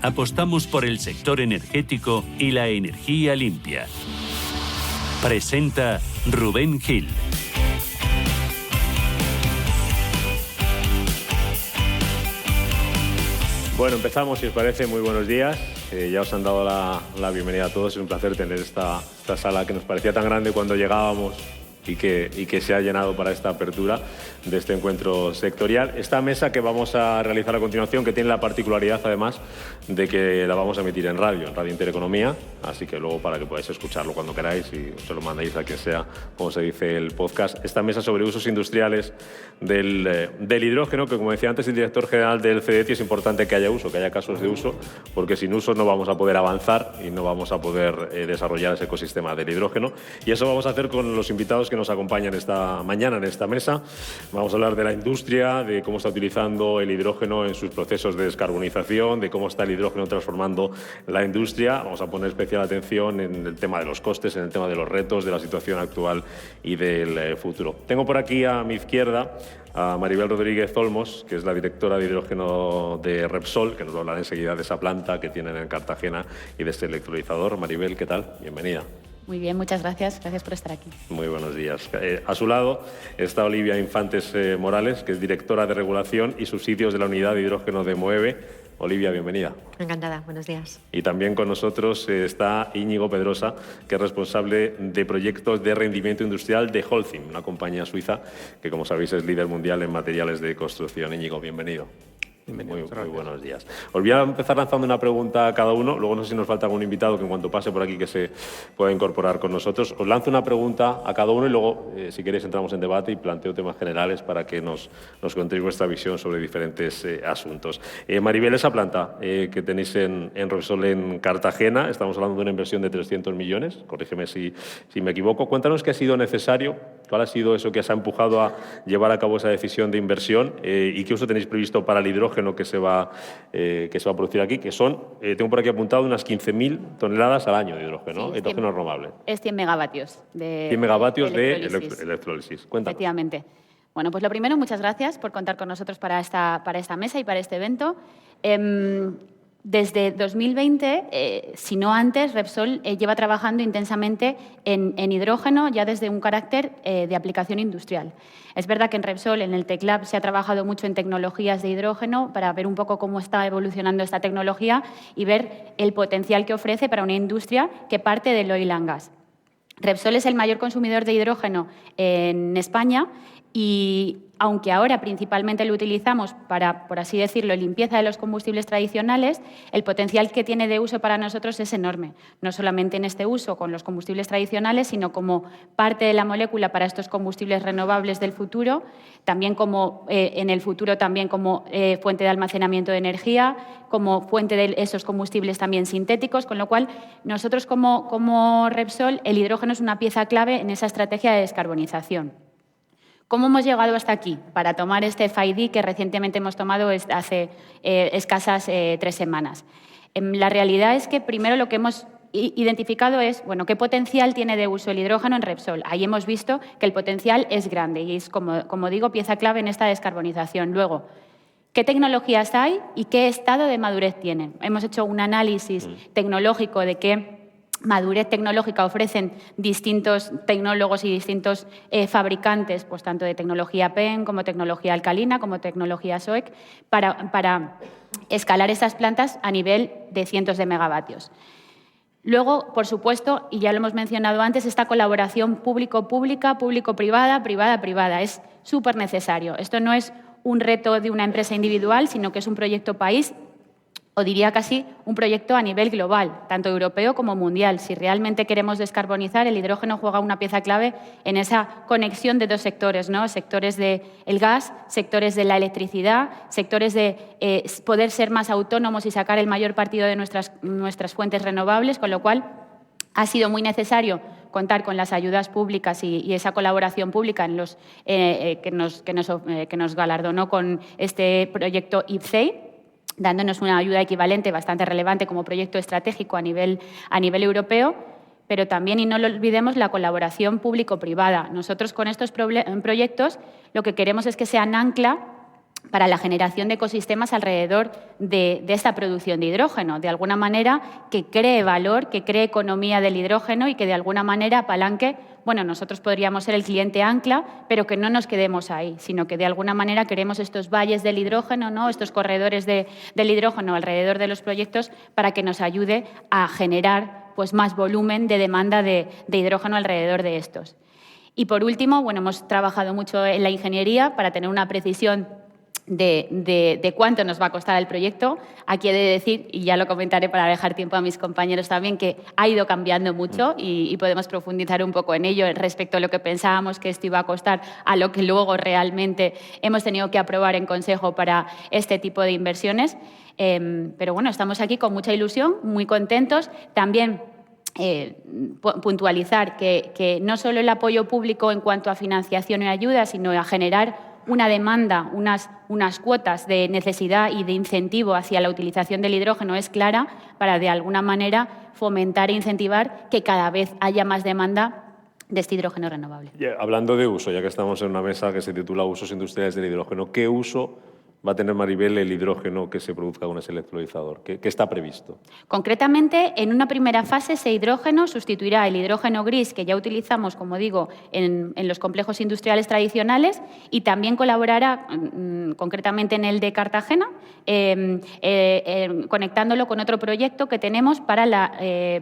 apostamos por el sector energético y la energía limpia. Presenta Rubén Gil. Bueno, empezamos, si os parece. Muy buenos días. Ya os han dado la bienvenida a todos. Es un placer tener esta sala que nos parecía tan grande cuando llegábamos y que se ha llenado para esta apertura de este encuentro sectorial. Esta mesa que vamos a realizar a continuación, que tiene la particularidad además de que la vamos a emitir en Radio Intereconomía, así que luego para que podáis escucharlo cuando queráis y se lo mandéis a quien sea, como se dice el podcast. Esta mesa sobre usos industriales del hidrógeno, que como decía antes el director general del CDTI, es importante que haya uso, que haya casos de uso, porque sin uso no vamos a poder avanzar y no vamos a poder desarrollar ese ecosistema del hidrógeno. Y eso vamos a hacer con los invitados que nos acompañan esta mañana en esta mesa. Vamos a hablar de la industria, de cómo está utilizando el hidrógeno en sus procesos de descarbonización, de cómo está el hidrógeno transformando la industria. Vamos a poner especial atención en el tema de los costes, en el tema de los retos, de la situación actual y del futuro. Tengo por aquí a mi izquierda a Maribel Rodríguez Olmos, que es la directora de hidrógeno de Repsol, que nos va a hablar enseguida de esa planta que tienen en Cartagena y de este electrolizador. Maribel, ¿qué tal? Bienvenida. Muy bien, muchas gracias. Gracias por estar aquí. Muy buenos días. A su lado está Olivia Infantes Morales, que es directora de regulación y subsidios de la unidad de hidrógeno de Moeve. Olivia, bienvenida. Encantada, buenos días. Y también con nosotros está Íñigo Pedrosa, que es responsable de proyectos de rendimiento industrial de Holcim, una compañía suiza que, como sabéis, es líder mundial en materiales de construcción. Íñigo, bienvenido. Muy buenos días. Os voy a empezar lanzando una pregunta a cada uno. Luego no sé si nos falta algún invitado que en cuanto pase por aquí que se pueda incorporar con nosotros. Os lanzo una pregunta a cada uno y luego, si queréis, entramos en debate y planteo temas generales para que nos contéis vuestra visión sobre diferentes asuntos. Maribel, esa planta que tenéis en Repsol en Cartagena, estamos hablando de una inversión de 300 millones, corrígeme si me equivoco. Cuéntanos qué ha sido necesario, cuál ha sido eso que os ha empujado a llevar a cabo esa decisión de inversión y qué uso tenéis previsto para el hidrógeno que se va a producir aquí, que son, tengo por aquí apuntado, unas 15.000 toneladas al año de hidrógeno, sí, hidrógeno renovable. Es 100 megavatios de 100 megavatios de electrólisis. electrólisis. Cuéntanos. Efectivamente. Bueno, pues lo primero, muchas gracias por contar con nosotros para esta mesa y para este evento. Desde 2020, si no antes, Repsol lleva trabajando intensamente en hidrógeno ya desde un carácter de aplicación industrial. Es verdad que en Repsol, en el Tech Lab, se ha trabajado mucho en tecnologías de hidrógeno para ver un poco cómo está evolucionando esta tecnología y ver el potencial que ofrece para una industria que parte del oil and gas. Repsol es el mayor consumidor de hidrógeno en España y aunque ahora principalmente lo utilizamos para, por así decirlo, limpieza de los combustibles tradicionales, el potencial que tiene de uso para nosotros es enorme. No solamente en este uso con los combustibles tradicionales, sino como parte de la molécula para estos combustibles renovables del futuro, también como en el futuro también como fuente de almacenamiento de energía, como fuente de esos combustibles también sintéticos, con lo cual nosotros como Repsol el hidrógeno es una pieza clave en esa estrategia de descarbonización. ¿Cómo hemos llegado hasta aquí para tomar este FID que recientemente hemos tomado hace escasas 3 semanas? La realidad es que primero lo que hemos identificado es, bueno, qué potencial tiene de uso el hidrógeno en Repsol. Ahí hemos visto que el potencial es grande y es, como digo, pieza clave en esta descarbonización. Luego, ¿qué tecnologías hay y qué estado de madurez tienen? Hemos hecho un análisis tecnológico de qué madurez tecnológica ofrecen distintos tecnólogos y distintos fabricantes, pues tanto de tecnología PEM como tecnología alcalina, como tecnología SOEC, para escalar esas plantas a nivel de cientos de megavatios. Luego, por supuesto, y ya lo hemos mencionado antes, esta colaboración público-pública, público-privada, privada-privada, es súper necesario. Esto no es un reto de una empresa individual, sino que es un proyecto país, o diría casi un proyecto a nivel global, tanto europeo como mundial. Si realmente queremos descarbonizar, el hidrógeno juega una pieza clave en esa conexión de dos sectores, ¿no? Sectores del gas, sectores de la electricidad, sectores de poder ser más autónomos y sacar el mayor partido de nuestras fuentes renovables, con lo cual ha sido muy necesario contar con las ayudas públicas y esa colaboración pública en que nos galardonó con este proyecto IPCEI, dándonos una ayuda equivalente bastante relevante como proyecto estratégico a nivel europeo, pero también, y no lo olvidemos, la colaboración público-privada. Nosotros con estos proyectos lo que queremos es que sean ancla para la generación de ecosistemas alrededor de esta producción de hidrógeno, de alguna manera que cree valor, que cree economía del hidrógeno y que de alguna manera apalanque. Bueno, nosotros podríamos ser el cliente ancla, pero que no nos quedemos ahí, sino que de alguna manera queremos estos valles del hidrógeno, ¿no? Estos corredores del hidrógeno alrededor de los proyectos para que nos ayude a generar pues, más volumen de demanda de hidrógeno alrededor de estos. Y por último, bueno, hemos trabajado mucho en la ingeniería para tener una precisión de cuánto nos va a costar el proyecto. Aquí he de decir, y ya lo comentaré para dejar tiempo a mis compañeros también, que ha ido cambiando mucho y podemos profundizar un poco en ello respecto a lo que pensábamos que esto iba a costar a lo que luego realmente hemos tenido que aprobar en Consejo para este tipo de inversiones. Pero bueno, estamos aquí con mucha ilusión, muy contentos. También puntualizar que no solo el apoyo público en cuanto a financiación y ayuda, sino a generar una demanda, unas cuotas de necesidad y de incentivo hacia la utilización del hidrógeno es clara para, de alguna manera, fomentar e incentivar que cada vez haya más demanda de este hidrógeno renovable. Hablando de uso, ya que estamos en una mesa que se titula Usos industriales del hidrógeno, ¿qué uso va a tener, Maribel, el hidrógeno que se produzca con ese electrolizador? ¿Qué está previsto? Concretamente, en una primera fase, ese hidrógeno sustituirá el hidrógeno gris que ya utilizamos, como digo, en los complejos industriales tradicionales y también colaborará, concretamente en el de Cartagena, conectándolo con otro proyecto que tenemos para la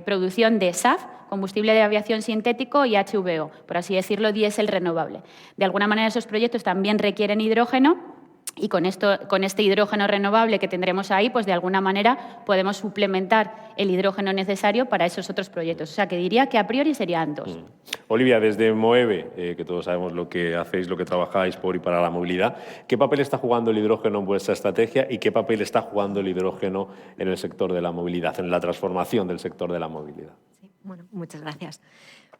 producción de SAF, combustible de aviación sintético, y HVO, por así decirlo, diésel renovable. De alguna manera, esos proyectos también requieren hidrógeno. Y con este hidrógeno renovable que tendremos ahí, pues de alguna manera podemos suplementar el hidrógeno necesario para esos otros proyectos. O sea, que diría que a priori serían dos. Olivia, desde Moeve, que todos sabemos lo que hacéis, lo que trabajáis por y para la movilidad, ¿qué papel está jugando el hidrógeno en vuestra estrategia y qué papel está jugando el hidrógeno en el sector de la movilidad, en la transformación del sector de la movilidad? Sí, bueno, muchas gracias.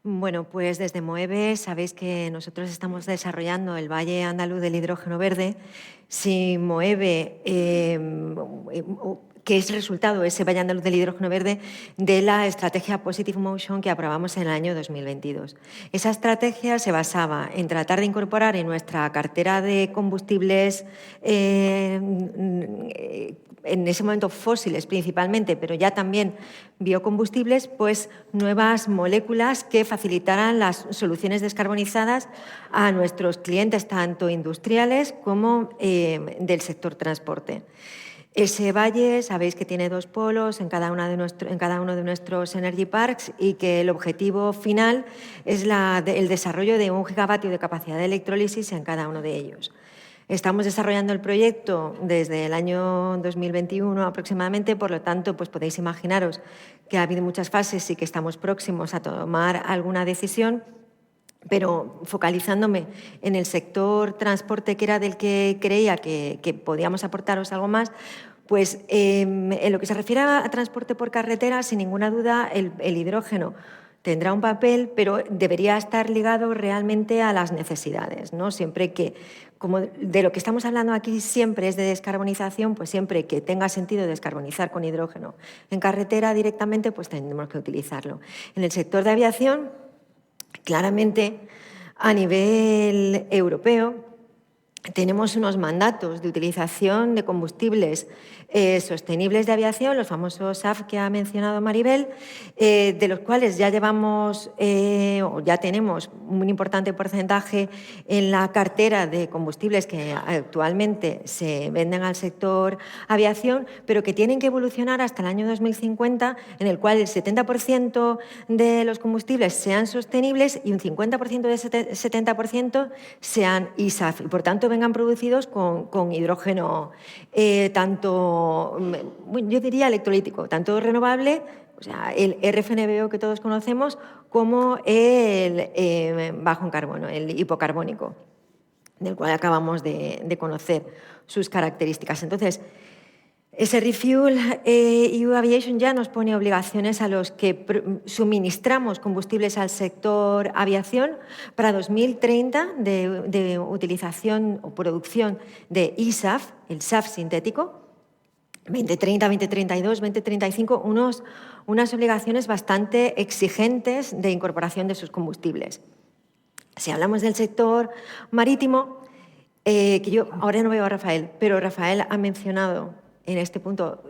Bueno, pues desde Moeve sabéis que nosotros estamos desarrollando el Valle Andaluz del Hidrógeno Verde. Si Moeve, que es resultado ese Valle Andaluz del Hidrógeno Verde de la estrategia Positive Motion que aprobamos en el año 2022. Esa estrategia se basaba en tratar de incorporar en nuestra cartera de combustibles en ese momento fósiles principalmente, pero ya también biocombustibles, pues nuevas moléculas que facilitaran las soluciones descarbonizadas a nuestros clientes, tanto industriales como del sector transporte. Ese valle, sabéis que tiene dos polos en cada uno de nuestros Energy Parks y que el objetivo final es el desarrollo de 1 gigavatio de capacidad de electrólisis en cada uno de ellos. Estamos desarrollando el proyecto desde el año 2021 aproximadamente, por lo tanto, pues podéis imaginaros que ha habido muchas fases y que estamos próximos a tomar alguna decisión, pero focalizándome en el sector transporte, que era del que creía que podíamos aportaros algo más, pues en lo que se refiere a transporte por carretera, sin ninguna duda, el hidrógeno tendrá un papel, pero debería estar ligado realmente a las necesidades, ¿no? Siempre que, como de lo que estamos hablando aquí siempre es de descarbonización, pues siempre que tenga sentido descarbonizar con hidrógeno en carretera directamente, pues tendremos que utilizarlo. En el sector de aviación, claramente, a nivel europeo, tenemos unos mandatos de utilización de combustibles sostenibles de aviación, los famosos SAF que ha mencionado Maribel, de los cuales ya llevamos o ya tenemos un importante porcentaje en la cartera de combustibles que actualmente se venden al sector aviación, pero que tienen que evolucionar hasta el año 2050, en el cual el 70% de los combustibles sean sostenibles y un 50% de ese 70% sean ISAF y, por tanto, vengan producidos con hidrógeno yo diría electrolítico, tanto renovable, o sea, el RFNBO que todos conocemos, como el bajo en carbono, el hipocarbónico, del cual acabamos de conocer sus características. Entonces, ese Refuel EU Aviation ya nos pone obligaciones a los que suministramos combustibles al sector aviación para 2030 de utilización o producción de ISAF, el SAF sintético, 2030, 2032, 2035, unas obligaciones bastante exigentes de incorporación de sus combustibles. Si hablamos del sector marítimo, que yo ahora no veo a Rafael, pero Rafael ha mencionado en este punto,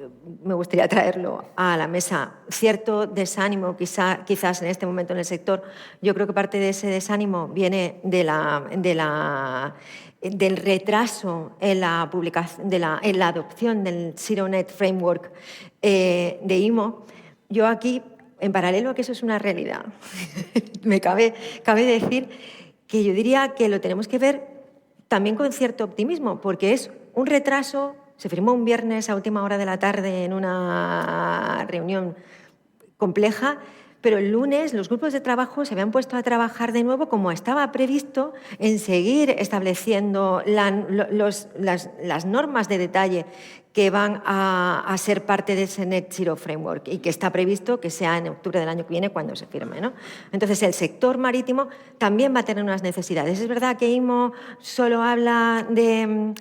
me gustaría traerlo a la mesa, cierto desánimo quizás en este momento en el sector. Yo creo que parte de ese desánimo viene del retraso en la publicación, en la adopción del ZeroNet Framework de IMO. Yo aquí, en paralelo a que eso es una realidad, me cabe decir que yo diría que lo tenemos que ver también con cierto optimismo, porque es un retraso. Se firmó un viernes a última hora de la tarde en una reunión compleja, pero el lunes los grupos de trabajo se habían puesto a trabajar de nuevo como estaba previsto en seguir estableciendo las normas de detalle que van a ser parte de ese Net Zero Framework y que está previsto que sea en octubre del año que viene cuando se firme, ¿no? Entonces, el sector marítimo también va a tener unas necesidades. Es verdad que IMO solo habla de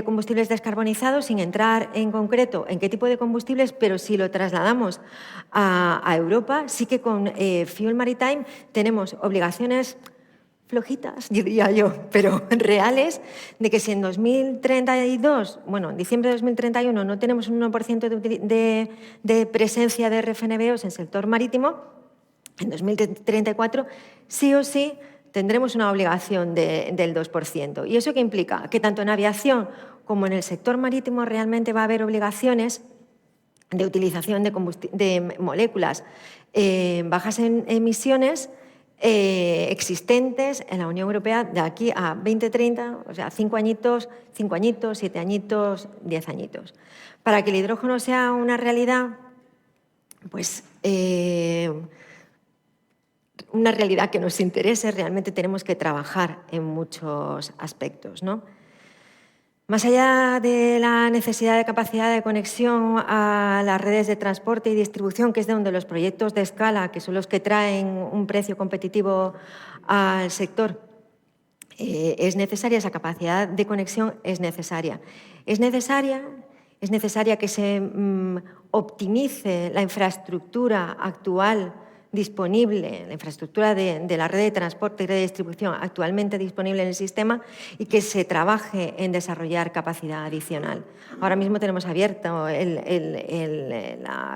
combustibles descarbonizados sin entrar en concreto en qué tipo de combustibles, pero si lo trasladamos a Europa, sí que con Fuel Maritime tenemos obligaciones flojitas, diría yo, pero reales, de que si en 2032, bueno, en diciembre de 2031 no tenemos un 1% de presencia de RFNBOs en el sector marítimo, en 2034 sí o sí tendremos una obligación del 2%. ¿Y eso qué implica? Que tanto en aviación como en el sector marítimo realmente va a haber obligaciones de utilización de moléculas bajas en emisiones existentes en la Unión Europea de aquí a 2030, o sea, 5 añitos, 7 añitos, 10 añitos. Para que el hidrógeno sea una realidad, pues una realidad que nos interese, realmente tenemos que trabajar en muchos aspectos, ¿no? Más allá de la necesidad de capacidad de conexión a las redes de transporte y distribución, que es de donde los proyectos de escala, que son los que traen un precio competitivo al sector, es necesaria esa capacidad de conexión, es necesaria. Es necesaria que se optimice la infraestructura actual disponible, la infraestructura de la red de transporte y red de distribución actualmente disponible en el sistema y que se trabaje en desarrollar capacidad adicional. Ahora mismo tenemos abierta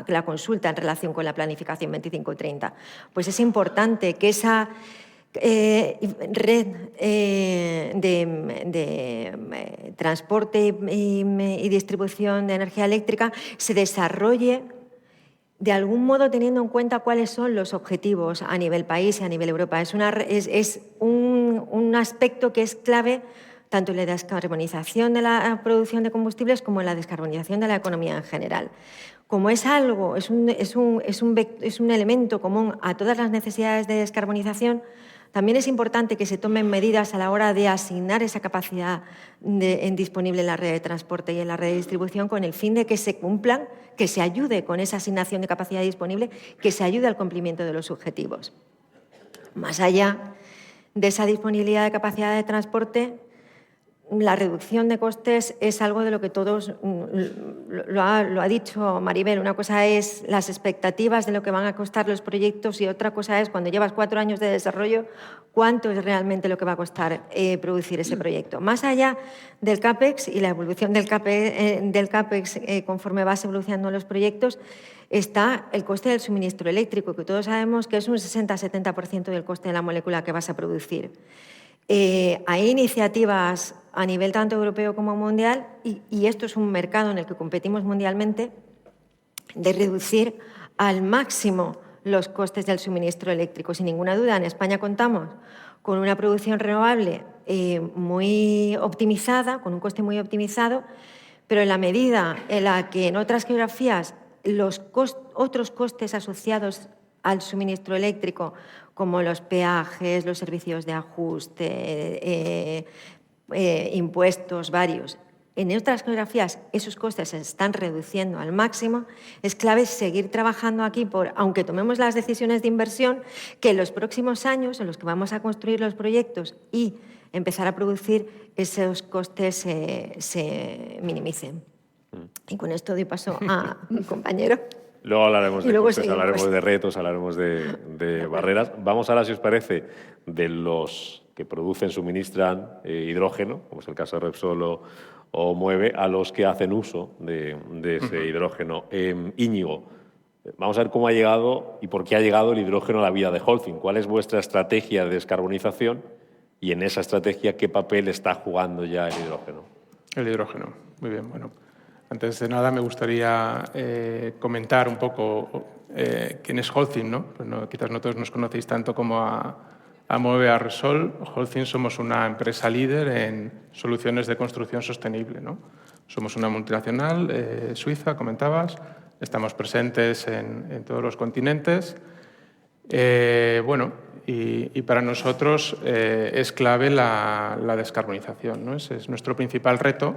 la consulta en relación con la planificación 25-30. Pues es importante que esa red de transporte y distribución de energía eléctrica se desarrolle de algún modo teniendo en cuenta cuáles son los objetivos a nivel país y a nivel Europa. Es un aspecto que es clave tanto en la descarbonización de la producción de combustibles como en la descarbonización de la economía en general. Como es algo, es un elemento común a todas las necesidades de descarbonización, también es importante que se tomen medidas a la hora de asignar esa capacidad disponible en la red de transporte y en la red de distribución con el fin de que se cumplan, que se ayude con esa asignación de capacidad disponible, que se ayude al cumplimiento de los objetivos. Más allá de esa disponibilidad de capacidad de transporte, la reducción de costes es algo de lo que todos, lo ha dicho Maribel, una cosa es las expectativas de lo que van a costar los proyectos y otra cosa es cuando llevas 4 años de desarrollo, cuánto es realmente lo que va a costar producir ese proyecto. Más allá del CAPEX y la evolución del CAPEX conforme vas evolucionando los proyectos, está el coste del suministro eléctrico, que todos sabemos que es un 60-70% del coste de la molécula que vas a producir. Hay iniciativas a nivel tanto europeo como mundial, y esto es un mercado en el que competimos mundialmente, de reducir al máximo los costes del suministro eléctrico. Sin ninguna duda, en España contamos con una producción renovable muy optimizada, con un coste muy optimizado, pero en la medida en la que en otras geografías otros costes asociados al suministro eléctrico, como los peajes, los servicios de ajuste, impuestos varios. En otras geografías esos costes se están reduciendo al máximo. Es clave seguir trabajando aquí, aunque tomemos las decisiones de inversión, que en los próximos años en los que vamos a construir los proyectos y empezar a producir, esos costes se minimicen. Y con esto doy paso a mi compañero. Luego hablaremos de costes, hablaremos de retos, hablaremos de barreras. Vamos ahora, si os parece, de los que producen, suministran hidrógeno, como es el caso de Repsol o Moeve, a los que hacen uso de ese hidrógeno. Íñigo, vamos a ver cómo ha llegado y por qué ha llegado el hidrógeno a la vida de Holcim. ¿Cuál es vuestra estrategia de descarbonización y en esa estrategia qué papel está jugando ya el hidrógeno? El hidrógeno, muy bien. Bueno, antes de nada me gustaría comentar un poco quién es Holcim, ¿no? Pues no, quizás no todos nos conocéis tanto como a Moeve, a Repsol. Holcim somos una empresa líder en soluciones de construcción sostenible, ¿no? Somos una multinacional suiza, comentabas. Estamos presentes en todos los continentes. Bueno, y para nosotros es clave la descarbonización, ¿no? Ese es nuestro principal reto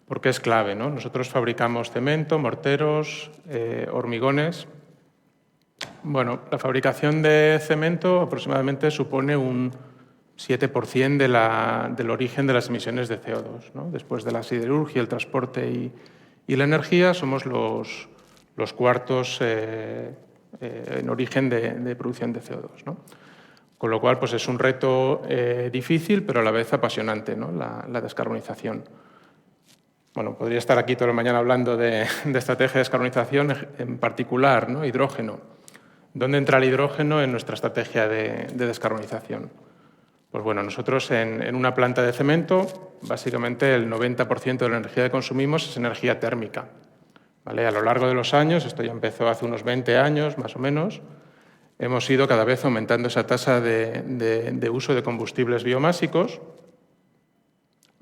porque es clave, ¿no? Nosotros fabricamos cemento, morteros, hormigones. Bueno, la fabricación de cemento aproximadamente supone un 7% del origen de las emisiones de CO2, ¿no? Después de la siderurgia, el transporte y la energía, somos los cuartos en origen de producción de CO2, ¿no? Con lo cual, pues es un reto difícil, pero a la vez apasionante, ¿no? La descarbonización. Bueno, podría estar aquí toda la mañana hablando de estrategia de descarbonización, en particular, ¿no? Hidrógeno. ¿Dónde entra el hidrógeno en nuestra estrategia de descarbonización? Pues bueno, nosotros en una planta de cemento, básicamente el 90% de la energía que consumimos es energía térmica, ¿vale? A lo largo de los años, esto ya empezó hace unos 20 años más o menos, hemos ido cada vez aumentando esa tasa de uso de combustibles biomásicos,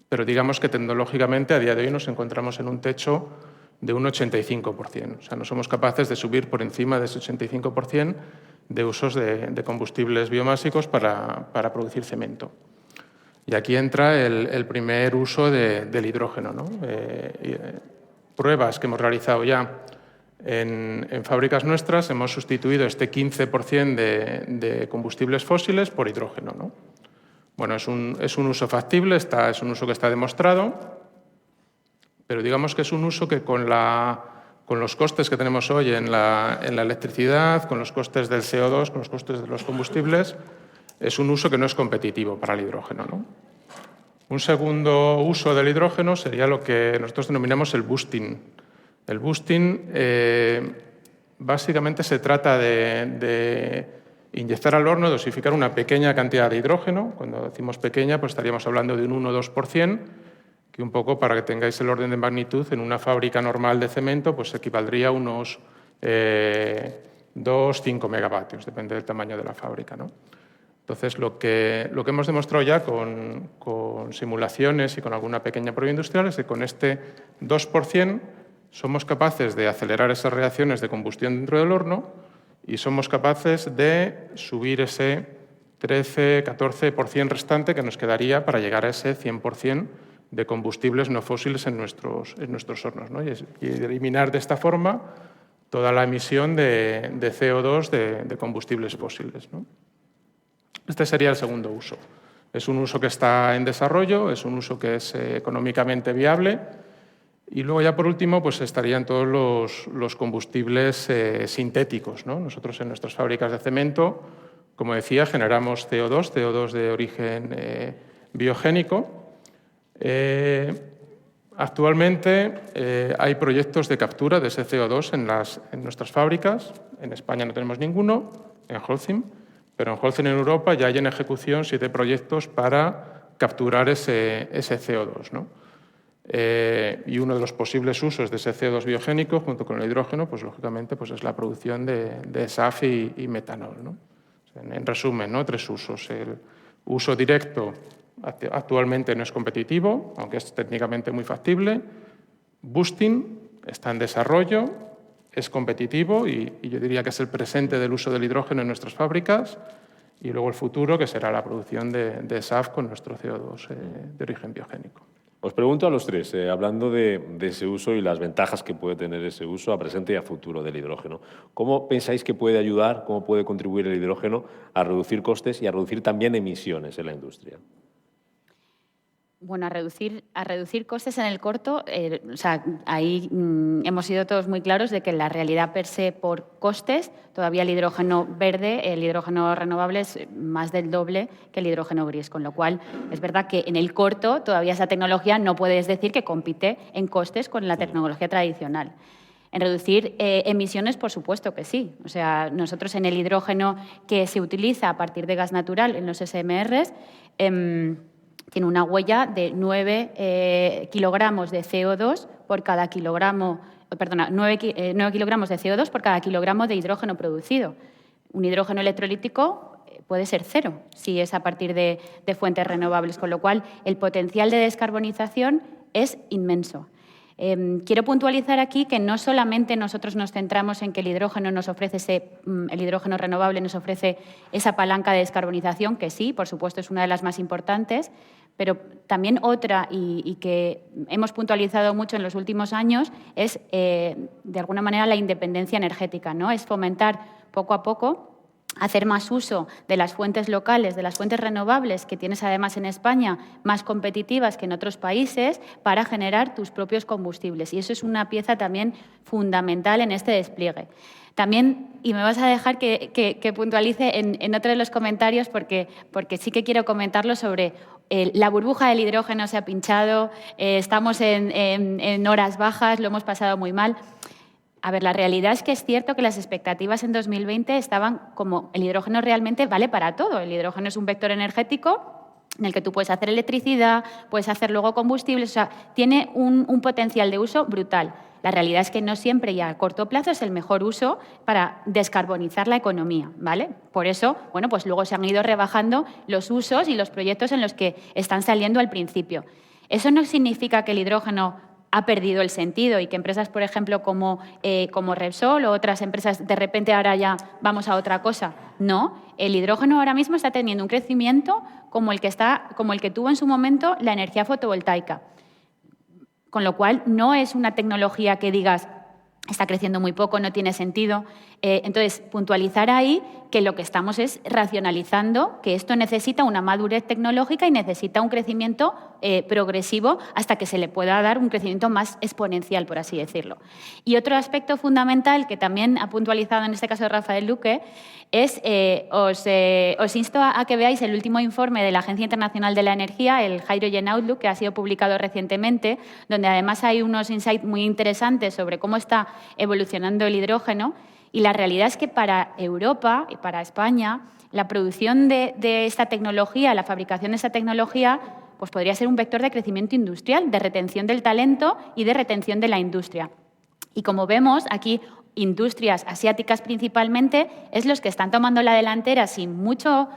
pero digamos que tecnológicamente a día de hoy nos encontramos en un techo de un 85%. O sea, no somos capaces de subir por encima de ese 85% de usos de combustibles biomásicos para producir cemento. Y aquí entra el primer uso del hidrógeno, ¿no? Pruebas que hemos realizado ya en fábricas nuestras, hemos sustituido este 15% de combustibles fósiles por hidrógeno, ¿no? Bueno, es un uso factible, es un uso que está demostrado, pero digamos que es un uso que con los costes que tenemos hoy en la electricidad, con los costes del CO2, con los costes de los combustibles, es un uso que no es competitivo para el hidrógeno, ¿no? Un segundo uso del hidrógeno sería lo que nosotros denominamos el boosting. El boosting básicamente se trata de inyectar al horno, dosificar una pequeña cantidad de hidrógeno. Cuando decimos pequeña, pues estaríamos hablando de un 1 o 2%, que un poco para que tengáis el orden de magnitud, en una fábrica normal de cemento pues equivaldría a unos 2-5 megavatios, depende del tamaño de la fábrica, ¿no? Entonces, lo que hemos demostrado ya con simulaciones y con alguna pequeña prueba industrial es que con este 2% somos capaces de acelerar esas reacciones de combustión dentro del horno y somos capaces de subir ese 13-14% restante que nos quedaría para llegar a ese 100% de combustibles no fósiles en nuestros hornos, ¿no? Y eliminar de esta forma toda la emisión de CO2 de combustibles fósiles, ¿no? Este sería el segundo uso. Es un uso que está en desarrollo, es un uso que es económicamente viable. Y luego ya por último pues estarían todos los combustibles sintéticos, ¿no? Nosotros en nuestras fábricas de cemento, como decía, generamos CO2 de origen biogénico. Actualmente hay proyectos de captura de ese CO2 en nuestras fábricas. En España no tenemos ninguno, en Holcim, pero en Holcim en Europa ya hay en ejecución 7 proyectos para capturar ese CO2, ¿no? Y uno de los posibles usos de ese CO2 biogénico, junto con el hidrógeno, pues lógicamente pues es la producción de SAF y metanol, ¿no? En resumen, ¿no? 3 usos. El uso directo actualmente no es competitivo, aunque es técnicamente muy factible. Boosting está en desarrollo, es competitivo y yo diría que es el presente del uso del hidrógeno en nuestras fábricas y luego el futuro, que será la producción de SAF con nuestro CO2 de origen biogénico. Os pregunto a los tres, hablando de ese uso y las ventajas que puede tener ese uso a presente y a futuro del hidrógeno, ¿cómo pensáis que puede ayudar, cómo puede contribuir el hidrógeno a reducir costes y a reducir también emisiones en la industria? Bueno, a reducir costes en el corto, o sea, ahí hemos sido todos muy claros de que la realidad per se por costes, todavía el hidrógeno verde, el hidrógeno renovable es más del doble que el hidrógeno gris, con lo cual es verdad que en el corto todavía esa tecnología no puedes decir que compite en costes con la tecnología tradicional. En reducir emisiones, por supuesto que sí. O sea, nosotros en el hidrógeno que se utiliza a partir de gas natural en los SMRs, tiene una huella de 9 kilogramos de CO2 por cada kilogramo, perdona, 9 kilogramos de CO2 por cada kilogramo de hidrógeno producido. Un hidrógeno electrolítico puede ser 0 si es a partir de fuentes renovables, con lo cual el potencial de descarbonización es inmenso. Quiero puntualizar aquí que no solamente nosotros nos centramos en que el hidrógeno el hidrógeno renovable nos ofrece esa palanca de descarbonización, que sí, por supuesto, es una de las más importantes, pero también otra, y que hemos puntualizado mucho en los últimos años, es, de alguna manera, la independencia energética, ¿no? Es fomentar poco a poco hacer más uso de las fuentes locales, de las fuentes renovables que tienes además en España, más competitivas que en otros países, para generar tus propios combustibles. Y eso es una pieza también fundamental en este despliegue. También, y me vas a dejar que puntualice en otro de los comentarios, porque sí que quiero comentarlo sobre la burbuja del hidrógeno se ha pinchado, estamos en horas bajas, lo hemos pasado muy mal. A ver, la realidad es que es cierto que las expectativas en 2020 estaban como el hidrógeno realmente vale para todo. El hidrógeno es un vector energético en el que tú puedes hacer electricidad, puedes hacer luego combustibles, o sea, tiene un potencial de uso brutal. La realidad es que no siempre y a corto plazo es el mejor uso para descarbonizar la economía, ¿vale? Por eso, bueno, pues luego se han ido rebajando los usos y los proyectos en los que están saliendo al principio. Eso no significa que el hidrógeno ha perdido el sentido y que empresas, por ejemplo, como Repsol o otras empresas, de repente ahora ya vamos a otra cosa. No, el hidrógeno ahora mismo está teniendo un crecimiento como el que tuvo en su momento la energía fotovoltaica. Con lo cual, no es una tecnología que digas está creciendo muy poco, no tiene sentido. Entonces, puntualizar ahí que lo que estamos es racionalizando que esto necesita una madurez tecnológica y necesita un crecimiento progresivo hasta que se le pueda dar un crecimiento más exponencial, por así decirlo. Y otro aspecto fundamental que también ha puntualizado en este caso Rafael Luque es, os insto a que veáis el último informe de la Agencia Internacional de la Energía, el Hydrogen Outlook, que ha sido publicado recientemente, donde además hay unos insights muy interesantes sobre cómo está evolucionando el hidrógeno. Y la realidad es que para Europa y para España, la producción de esta tecnología, la fabricación de esta tecnología, pues podría ser un vector de crecimiento industrial, de retención del talento y de retención de la industria. Y como vemos, aquí industrias asiáticas principalmente es los que están tomando la delantera sin mucho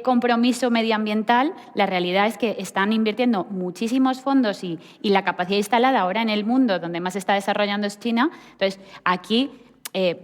compromiso medioambiental. La realidad es que están invirtiendo muchísimos fondos y la capacidad instalada ahora en el mundo donde más se está desarrollando es China. Entonces, aquí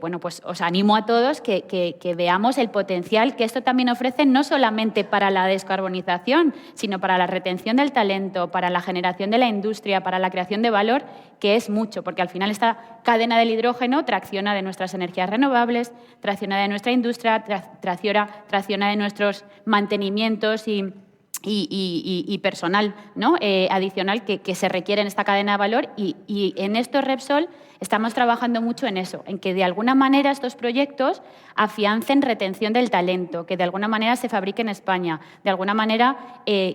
bueno, pues os animo a todos que veamos el potencial que esto también ofrece, no solamente para la descarbonización, sino para la retención del talento, para la generación de la industria, para la creación de valor, que es mucho, porque al final esta cadena del hidrógeno tracciona de nuestras energías renovables, tracciona de nuestra industria, tracciona de nuestros mantenimientos y personal, ¿no? Adicional que se requiere en esta cadena de valor y en esto Repsol estamos trabajando mucho en eso, en que de alguna manera estos proyectos afiancen retención del talento, que de alguna manera se fabrique en España, de alguna manera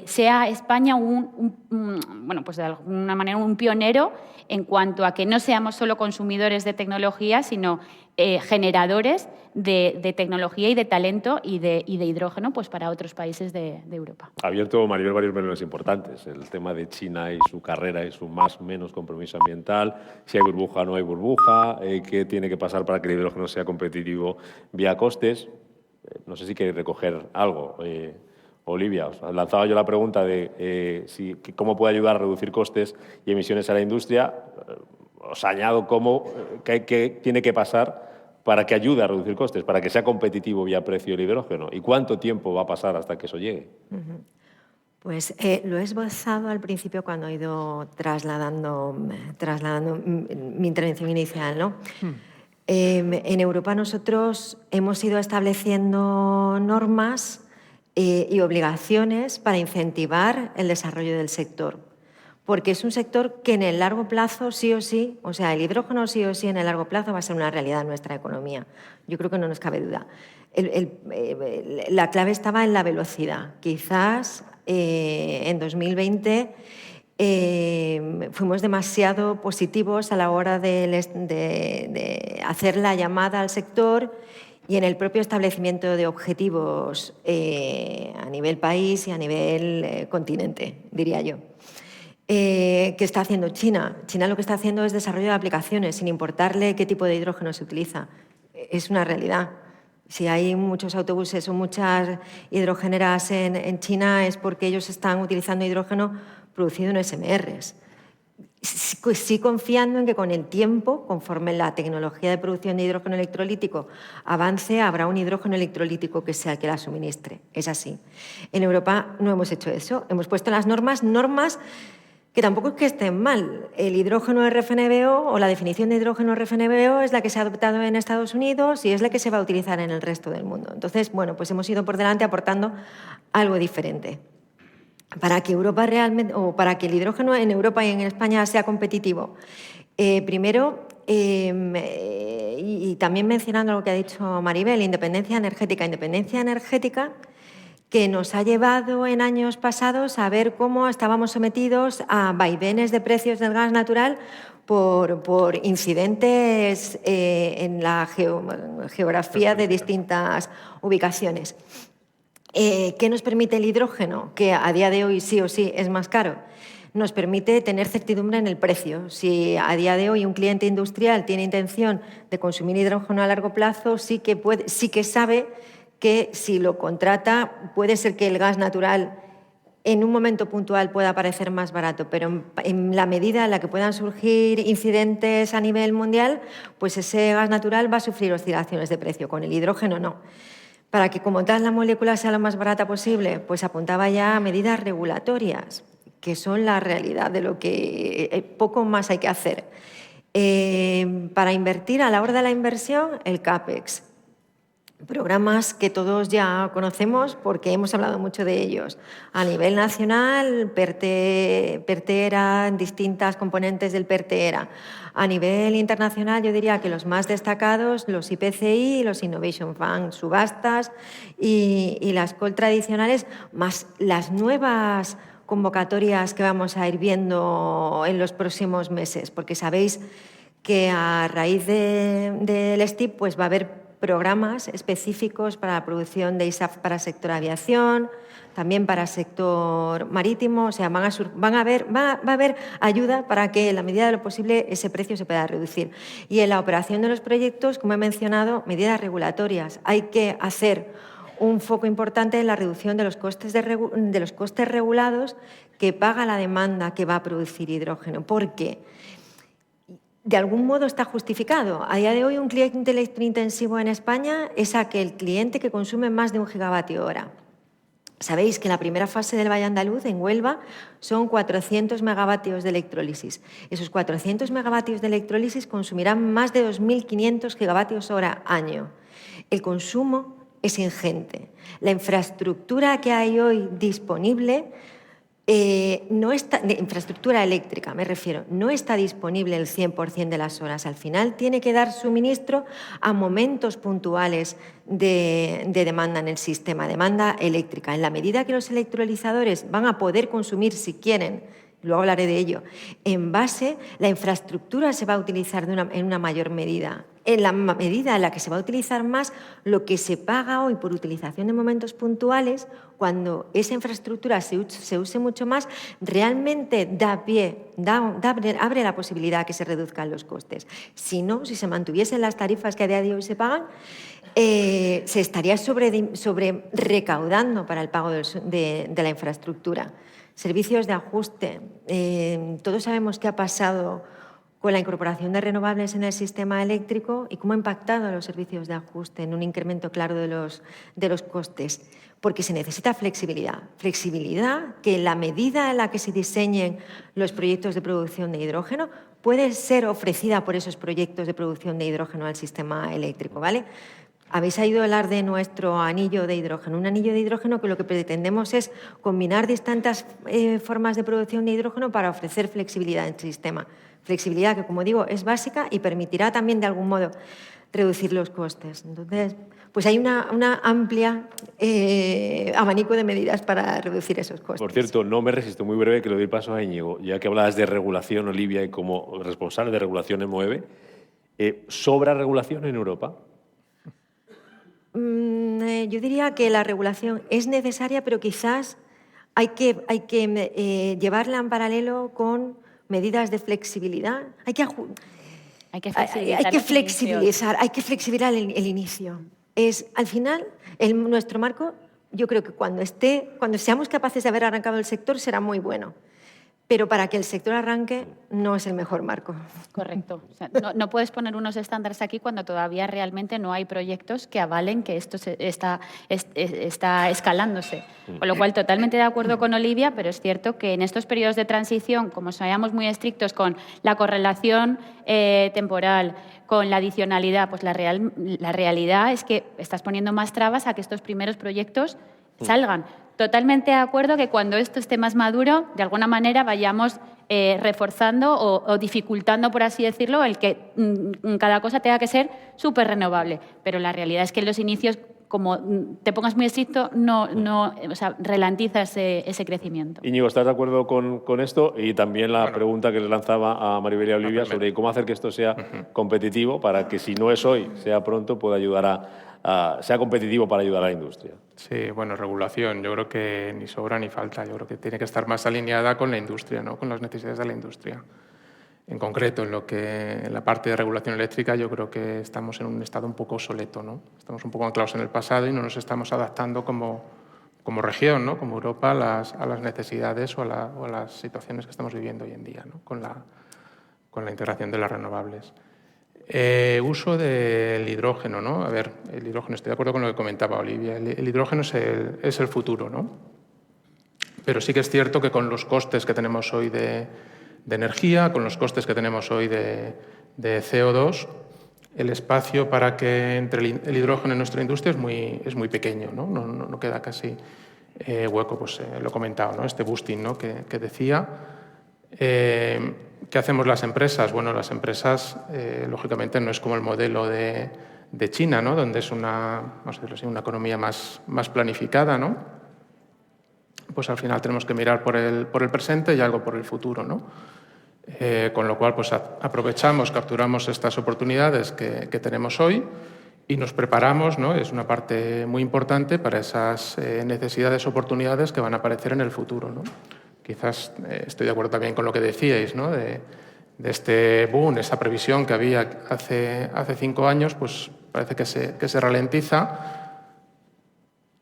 sea España bueno, pues de alguna manera un pionero en cuanto a que no seamos solo consumidores de tecnología, sino generadores de tecnología y de talento y de hidrógeno pues para otros países de Europa. Ha abierto Maribel varios melones importantes, el tema de China y su carrera y su más o menos compromiso ambiental, si hay burbuja o no hay burbuja, qué tiene que pasar para que el hidrógeno sea competitivo vía costes. No sé si queréis recoger algo. Olivia, os lanzaba yo la pregunta de cómo puede ayudar a reducir costes y emisiones a la industria. Os añado qué tiene que pasar para que ayude a reducir costes, para que sea competitivo vía precio el hidrógeno. ¿Y cuánto tiempo va a pasar hasta que eso llegue? Pues lo he esbozado al principio cuando he ido trasladando mi intervención inicial, ¿no? En Europa nosotros hemos ido estableciendo normas y obligaciones para incentivar el desarrollo del sector. Porque es un sector que en el largo plazo, sí o sí, o sea, el hidrógeno sí o sí en el largo plazo va a ser una realidad en nuestra economía. Yo creo que no nos cabe duda. La clave estaba en la velocidad. Quizás en 2020 fuimos demasiado positivos a la hora de hacer la llamada al sector y en el propio establecimiento de objetivos a nivel país y a nivel continente, diría yo. ¿Qué está haciendo China? China lo que está haciendo es desarrollo de aplicaciones, sin importarle qué tipo de hidrógeno se utiliza. Es una realidad. Si hay muchos autobuses o muchas hidrogeneras en China es porque ellos están utilizando hidrógeno producido en SMRs. Sí confiando en que con el tiempo, conforme la tecnología de producción de hidrógeno electrolítico avance, habrá un hidrógeno electrolítico que sea el que la suministre. Es así. En Europa no hemos hecho eso. Hemos puesto las normas que tampoco es que estén mal. El hidrógeno RFNBO o la definición de hidrógeno RFNBO es la que se ha adoptado en Estados Unidos y es la que se va a utilizar en el resto del mundo. Entonces, bueno, pues hemos ido por delante aportando algo diferente. Para que Europa realmente, o para que el hidrógeno en Europa y en España sea competitivo, primero, y también mencionando lo que ha dicho Maribel, independencia energética que nos ha llevado en años pasados a ver cómo estábamos sometidos a vaivenes de precios del gas natural por incidentes en la geografía de distintas ubicaciones. ¿Qué nos permite el hidrógeno? Que a día de hoy sí o sí es más caro. Nos permite tener certidumbre en el precio. Si a día de hoy un cliente industrial tiene intención de consumir hidrógeno a largo plazo, sí que sabe que si lo contrata puede ser que el gas natural en un momento puntual pueda parecer más barato, pero en la medida en la que puedan surgir incidentes a nivel mundial, pues ese gas natural va a sufrir oscilaciones de precio. Con el hidrógeno no. Para que como tal la molécula sea lo más barata posible, pues apuntaba ya a medidas regulatorias, que son la realidad de lo que poco más hay que hacer. Para invertir, a la hora de la inversión, el CAPEX. Programas que todos ya conocemos porque hemos hablado mucho de ellos. A nivel nacional, PERTE-ERA, distintas componentes del PERTE-ERA. A nivel internacional, yo diría que los más destacados, los IPCI, los Innovation Fund, subastas y las call tradicionales, más las nuevas convocatorias que vamos a ir viendo en los próximos meses, porque sabéis que a raíz del STIP pues va a haber programas específicos para la producción de ISAF para sector aviación, también para sector marítimo, o sea, va a haber ayuda para que en la medida de lo posible ese precio se pueda reducir. Y en la operación de los proyectos, como he mencionado, medidas regulatorias. Hay que hacer un foco importante en la reducción de los costes regulados que paga la demanda que va a producir hidrógeno. ¿Por qué? De algún modo está justificado. A día de hoy un cliente electrointensivo en España es aquel cliente que consume más de 1 gigavatio hora. Sabéis que en la primera fase del Valle Andaluz, en Huelva, son 400 megavatios de electrólisis. Esos 400 megavatios de electrólisis consumirán más de 2.500 gigavatios hora año. El consumo es ingente. La infraestructura que hay hoy disponible no está, de infraestructura eléctrica me refiero, no está disponible el 100% de las horas. Al final tiene que dar suministro a momentos puntuales de demanda en el sistema, demanda eléctrica. En la medida que los electrolizadores van a poder consumir, si quieren, luego hablaré de ello, en base, la infraestructura se va a utilizar en una mayor medida. En la medida en la que se va a utilizar más, lo que se paga hoy por utilización de momentos puntuales, cuando esa infraestructura se use mucho más, realmente abre la posibilidad de que se reduzcan los costes. Si no, si se mantuviesen las tarifas que a día de hoy se pagan, se estaría sobre recaudando para el pago de la infraestructura. Servicios de ajuste. Todos sabemos qué ha pasado con la incorporación de renovables en el sistema eléctrico y cómo ha impactado los servicios de ajuste en un incremento claro de los costes, porque se necesita flexibilidad. Flexibilidad que en la medida en la que se diseñen los proyectos de producción de hidrógeno puede ser ofrecida por esos proyectos de producción de hidrógeno al sistema eléctrico, ¿vale? Habéis oído hablar de nuestro anillo de hidrógeno. Un anillo de hidrógeno que lo que pretendemos es combinar distintas formas de producción de hidrógeno para ofrecer flexibilidad en el sistema. Flexibilidad que, como digo, es básica y permitirá también, de algún modo, reducir los costes. Entonces, pues hay una amplia abanico de medidas para reducir esos costes. Por cierto, no me resisto, muy breve, que le doy paso a Íñigo, ya que hablabas de regulación, Olivia, y como responsable de regulación en MOVE, ¿sobra regulación en Europa? Yo diría que la regulación es necesaria, pero quizás hay que llevarla en paralelo con medidas de flexibilidad. Hay que flexibilizar el inicio. Al final, nuestro marco, yo creo que cuando seamos capaces de haber arrancado el sector, será muy bueno. Pero para que el sector arranque no es el mejor marco. Correcto. O sea, no puedes poner unos estándares aquí cuando todavía realmente no hay proyectos que avalen que esto está escalándose. Con lo cual, totalmente de acuerdo con Olivia, pero es cierto que en estos periodos de transición, como seamos muy estrictos con la correlación temporal, con la adicionalidad, pues la realidad es que estás poniendo más trabas a que estos primeros proyectos salgan. Totalmente de acuerdo que cuando esto esté más maduro, de alguna manera vayamos reforzando o dificultando, por así decirlo, el que cada cosa tenga que ser súper renovable. Pero la realidad es que en los inicios, como te pongas muy estricto, ralentiza ese crecimiento. Íñigo, ¿estás de acuerdo con esto? Y también la pregunta que le lanzaba a Maribel y a Olivia sobre cómo hacer que esto sea competitivo para que, si no es hoy, sea pronto, pueda ayudar sea competitivo para ayudar a la industria. Sí, bueno, regulación, yo creo que ni sobra ni falta. Yo creo que tiene que estar más alineada con la industria, ¿no? Con las necesidades de la industria. En concreto, en la parte de regulación eléctrica, yo creo que estamos en un estado un poco obsoleto, ¿no? Estamos un poco anclados en el pasado y no nos estamos adaptando como región, ¿no? Como Europa, a las necesidades o a las situaciones que estamos viviendo hoy en día, ¿no? Con la integración de las renovables. Uso del hidrógeno, ¿no? A ver, el hidrógeno, estoy de acuerdo con lo que comentaba Olivia, el hidrógeno es el futuro, ¿no? Pero sí que es cierto que con los costes que tenemos hoy de energía, con los costes que tenemos hoy de CO2, el espacio para que entre el hidrógeno en nuestra industria es muy pequeño, ¿no? No queda casi hueco, pues lo he comentado, ¿no? Este boosting, ¿no? que decía. ¿Qué hacemos las empresas? Bueno, las empresas, lógicamente, no es como el modelo de China, ¿no? Donde es vamos a decirlo así, una economía más planificada, ¿no? Pues al final tenemos que mirar por el presente y algo por el futuro, ¿no? Con lo cual, pues aprovechamos, capturamos estas oportunidades que tenemos hoy y nos preparamos, ¿no? Es una parte muy importante para esas necesidades, oportunidades que van a aparecer en el futuro, ¿no? Quizás estoy de acuerdo también con lo que decíais, ¿no? de este boom, esa previsión que había hace 5 años, pues parece que se ralentiza.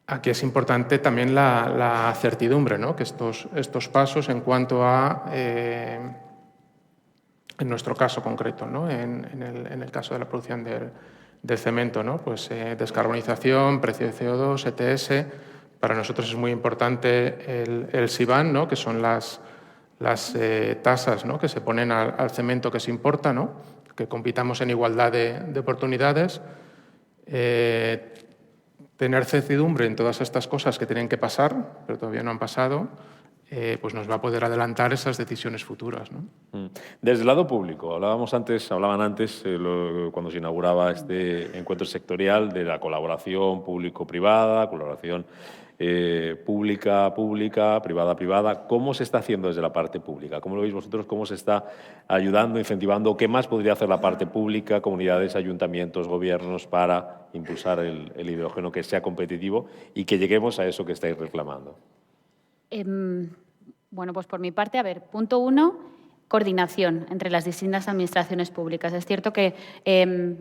Aquí es importante también la certidumbre, ¿no? Que estos pasos en cuanto a, en nuestro caso concreto, ¿no? En el caso de la producción del cemento, ¿no? Pues descarbonización, precio de CO2, ETS. Para nosotros es muy importante el CBAM, ¿no? Que son las tasas, ¿no? Que se ponen al cemento que se importa, ¿no? Que compitamos en igualdad de oportunidades. Tener certidumbre en todas estas cosas que tienen que pasar, pero todavía no han pasado, pues nos va a poder adelantar esas decisiones futuras, ¿no? Desde el lado público, hablaban antes, cuando se inauguraba este encuentro sectorial, de la colaboración público-privada, colaboración pública, privada. ¿Cómo se está haciendo desde la parte pública? ¿Cómo lo veis vosotros? ¿Cómo se está ayudando, incentivando? ¿Qué más podría hacer la parte pública, comunidades, ayuntamientos, gobiernos, para impulsar el hidrógeno, que sea competitivo y que lleguemos a eso que estáis reclamando? Bueno, pues por mi parte, a ver, punto 1, coordinación entre las distintas administraciones públicas. Es cierto que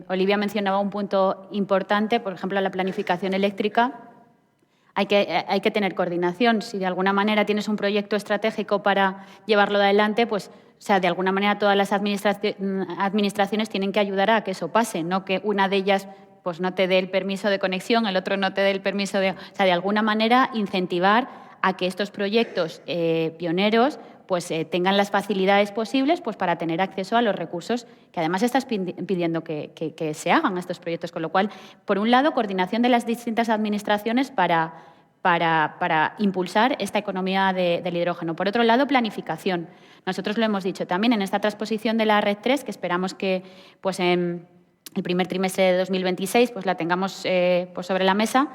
Olivia mencionaba un punto importante, por ejemplo, la planificación eléctrica. Hay que tener coordinación. Si de alguna manera tienes un proyecto estratégico para llevarlo adelante, pues, o sea, de alguna manera todas las administraciones tienen que ayudar a que eso pase, no que una de ellas pues no te dé el permiso de conexión, el otro no te dé el permiso de... O sea, de alguna manera incentivar a que estos proyectos pioneros pues, tengan las facilidades posibles pues, para tener acceso a los recursos que además estás pidiendo que se hagan estos proyectos. Con lo cual, por un lado, coordinación de las distintas administraciones para impulsar esta economía del hidrógeno. Por otro lado, planificación. Nosotros lo hemos dicho también en esta transposición de la RED III, que esperamos que pues, en el primer trimestre de 2026 pues, la tengamos pues, sobre la mesa.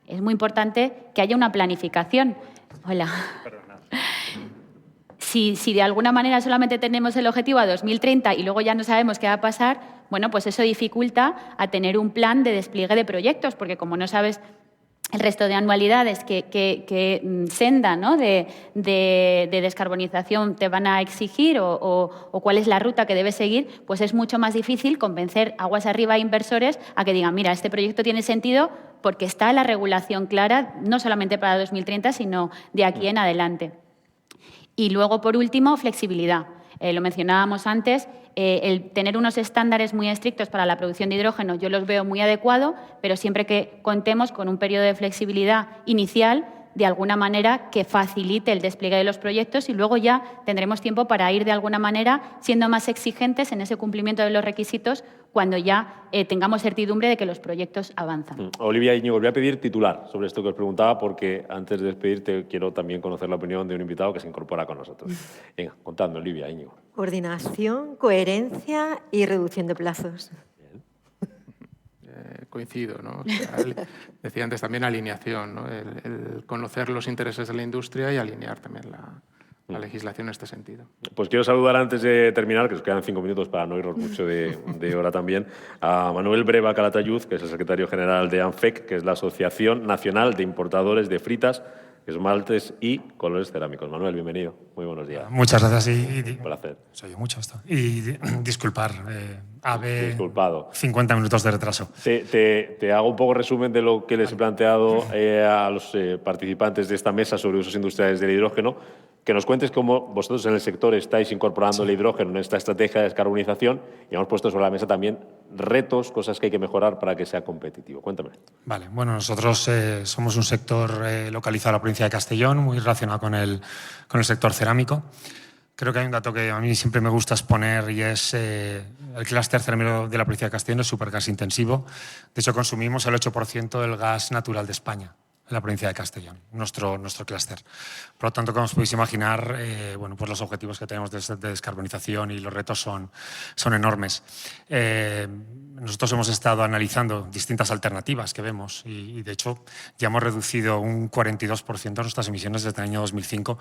Es muy importante que haya una planificación. Hola. Si de alguna manera solamente tenemos el objetivo a 2030 y luego ya no sabemos qué va a pasar, bueno, pues eso dificulta a tener un plan de despliegue de proyectos, porque como no sabes el resto de anualidades que senda, ¿no?, de descarbonización te van a exigir o cuál es la ruta que debes seguir, pues es mucho más difícil convencer aguas arriba a inversores a que digan, mira, este proyecto tiene sentido porque está la regulación clara, no solamente para 2030, sino de aquí en adelante. Y luego, por último, flexibilidad. Lo mencionábamos antes, el tener unos estándares muy estrictos para la producción de hidrógeno yo los veo muy adecuado, pero siempre que contemos con un periodo de flexibilidad inicial, de alguna manera que facilite el despliegue de los proyectos y luego ya tendremos tiempo para ir de alguna manera siendo más exigentes en ese cumplimiento de los requisitos cuando ya tengamos certidumbre de que los proyectos avanzan. Olivia, Íñigo, os voy a pedir titular sobre esto que os preguntaba porque antes de despedirte quiero también conocer la opinión de un invitado que se incorpora con nosotros. Venga, contadme, Olivia, Íñigo. Coordinación, coherencia y reducción de plazos. Coincido, ¿no? O sea, decía antes también alineación, ¿no? El conocer los intereses de la industria y alinear también la legislación en este sentido. Pues quiero saludar antes de terminar, que os quedan 5 minutos para no irnos mucho de hora también, a Manuel Breva Calatayud, que es el secretario general de ANFEC, que es la Asociación Nacional de Importadores de Fritas, esmaltes y colores cerámicos. Manuel, bienvenido. Muy buenos días. Muchas gracias. Un placer. Se oye mucho esto. Y disculpar, Disculpado. 50 minutos de retraso. Te hago un poco resumen de lo que les he planteado a los participantes de esta mesa sobre usos industriales del hidrógeno. Que nos cuentes cómo vosotros en el sector estáis incorporando el hidrógeno en esta estrategia de descarbonización y hemos puesto sobre la mesa también retos, cosas que hay que mejorar para que sea competitivo. Cuéntame. Vale, bueno, nosotros somos un sector localizado en la provincia de Castellón, muy relacionado con el sector cerámico. Creo que hay un dato que a mí siempre me gusta exponer y es el clúster cerámico de la provincia de Castellón es súper gas intensivo. De hecho, consumimos el 8% del gas natural de España en la provincia de Castellón, nuestro clúster. Por lo tanto, como os podéis imaginar, bueno, pues los objetivos que tenemos de descarbonización y los retos son enormes. Nosotros hemos estado analizando distintas alternativas que vemos y de hecho, ya hemos reducido un 42% nuestras emisiones desde el año 2005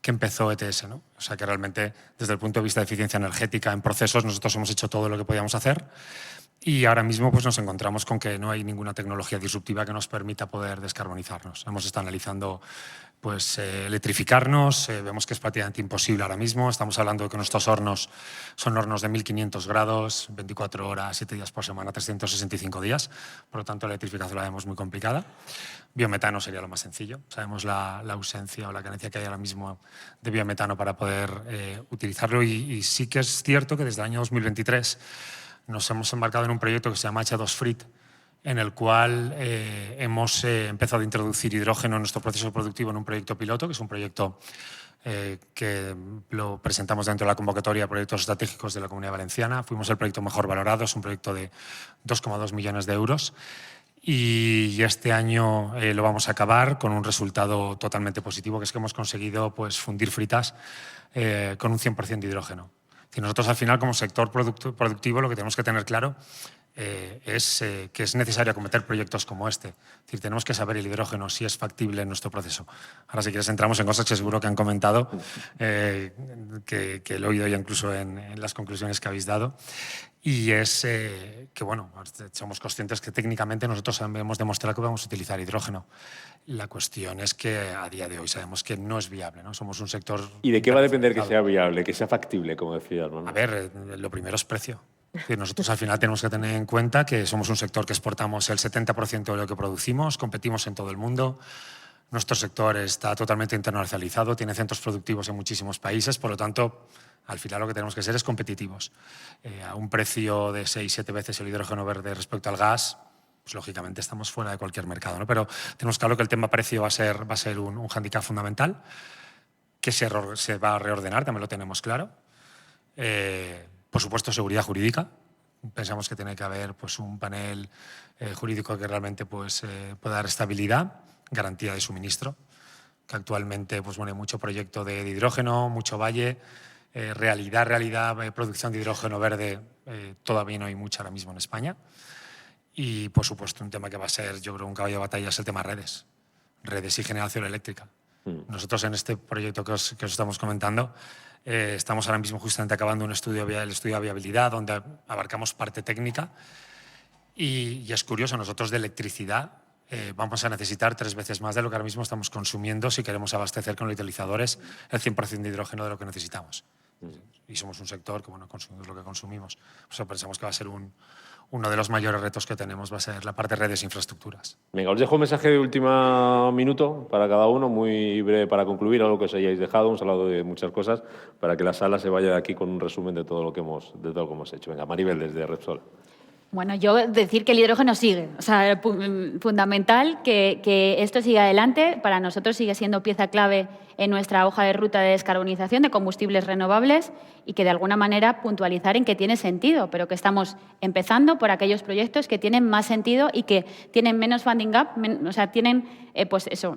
que empezó ETS, ¿no? O sea que realmente, desde el punto de vista de eficiencia energética en procesos, nosotros hemos hecho todo lo que podíamos hacer. Y ahora mismo pues, nos encontramos con que no hay ninguna tecnología disruptiva que nos permita poder descarbonizarnos. Hemos estado analizando pues, electrificarnos, vemos que es prácticamente imposible ahora mismo. Estamos hablando de que nuestros hornos son hornos de 1500 grados, 24 horas, 7 días por semana, 365 días. Por lo tanto, la electrificación la vemos muy complicada. Biometano sería lo más sencillo. Sabemos la ausencia o la carencia que hay ahora mismo de biometano para poder utilizarlo. Y sí que es cierto que desde el año 2023 nos hemos embarcado en un proyecto que se llama H2 Frit, en el cual hemos empezado a introducir hidrógeno en nuestro proceso productivo en un proyecto piloto, que es un proyecto que lo presentamos dentro de la convocatoria de proyectos estratégicos de la Comunidad Valenciana. Fuimos el proyecto mejor valorado, es un proyecto de 2,2 millones de euros. Y este año lo vamos a acabar con un resultado totalmente positivo, que es que hemos conseguido pues, fundir fritas con un 100% de hidrógeno. Y nosotros al final como sector productivo lo que tenemos que tener claro es que es necesario acometer proyectos como este. Es decir, tenemos que saber el hidrógeno si es factible en nuestro proceso. Ahora si quieres entramos en cosas que seguro que han comentado, que lo he oído ya incluso en las conclusiones que habéis dado. Y es que, bueno, somos conscientes que técnicamente nosotros hemos demostrado que vamos a utilizar hidrógeno. La cuestión es que a día de hoy sabemos que no es viable, ¿no? Somos un sector... ¿Y de qué va a depender que sea viable, que sea factible, como decías, Manuel? A ver, lo primero es precio. Es decir, nosotros al final tenemos que tener en cuenta que somos un sector que exportamos el 70% de lo que producimos, competimos en todo el mundo. Nuestro sector está totalmente internacionalizado, tiene centros productivos en muchísimos países, por lo tanto, al final lo que tenemos que ser es competitivos. A un precio de 6-7 veces el hidrógeno verde respecto al gas, pues lógicamente estamos fuera de cualquier mercado, ¿no? Pero tenemos claro que el tema precio va a ser un hándicap fundamental, que se va a reordenar, también lo tenemos claro. Por supuesto, seguridad jurídica. Pensamos que tiene que haber pues, un panel jurídico que realmente pues, pueda dar estabilidad, garantía de suministro, que actualmente pues, bueno, hay mucho proyecto de hidrógeno, mucho valle, realidad, producción de hidrógeno verde, todavía no hay mucha ahora mismo en España. Y, por supuesto, un tema que va a ser, yo creo, un caballo de batalla es el tema redes y generación eléctrica. Nosotros en este proyecto que os estamos comentando estamos ahora mismo justamente acabando el estudio de viabilidad donde abarcamos parte técnica y es curioso, nosotros de electricidad vamos a necesitar 3 veces más de lo que ahora mismo estamos consumiendo si queremos abastecer con los utilizadores el 100% de hidrógeno de lo que necesitamos. Y somos un sector que, bueno, consumimos lo que consumimos. O sea, pensamos que va a ser uno de los mayores retos que tenemos, va a ser la parte de redes e infraestructuras. Venga, os dejo un mensaje de último minuto para cada uno, muy breve para concluir, algo que os hayáis dejado, hemos hablado de muchas cosas, para que la sala se vaya de aquí con un resumen de todo lo que hemos hecho. Venga, Maribel, desde Repsol. Bueno, yo decir que el hidrógeno sigue. O sea, fundamental que esto siga adelante. Para nosotros sigue siendo pieza clave en nuestra hoja de ruta de descarbonización de combustibles renovables y que de alguna manera puntualizar en que tiene sentido, pero que estamos empezando por aquellos proyectos que tienen más sentido y que tienen menos funding gap, o sea, tienen, pues eso,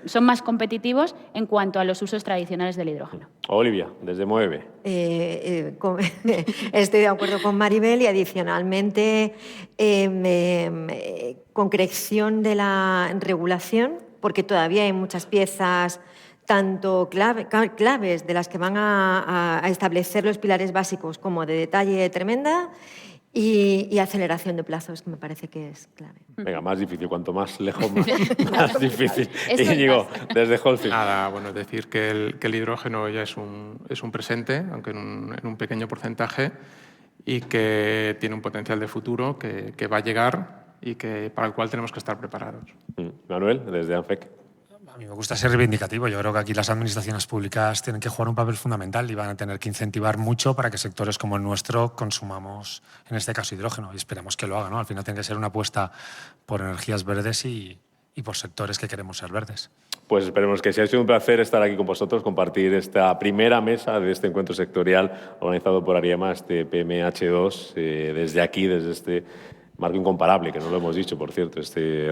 son más competitivos en cuanto a los usos tradicionales del hidrógeno. Olivia, desde Moeve. Estoy de acuerdo con Maribel y adicionalmente concreción de la regulación, porque todavía hay muchas piezas tanto claves de las que van a establecer los pilares básicos como de detalle tremenda y aceleración de plazos, que me parece que es clave. Venga, más difícil, cuanto más lejos, más difícil. Íñigo, desde Holcim. Nada, bueno, decir que el hidrógeno ya es un presente, aunque en un pequeño porcentaje, y que tiene un potencial de futuro que va a llegar y para el cual tenemos que estar preparados. Manuel, desde ANFEC. A mí me gusta ser reivindicativo. Yo creo que aquí las administraciones públicas tienen que jugar un papel fundamental y van a tener que incentivar mucho para que sectores como el nuestro consumamos, en este caso, hidrógeno. Y esperamos que lo hagan, ¿no? Al final tiene que ser una apuesta por energías verdes y por sectores que queremos ser verdes. Pues esperemos que sea. Ha sido un placer estar aquí con vosotros, compartir esta primera mesa de este encuentro sectorial organizado por Ariema, este PMH2, desde aquí, desde este marco incomparable, que no lo hemos dicho, por cierto, este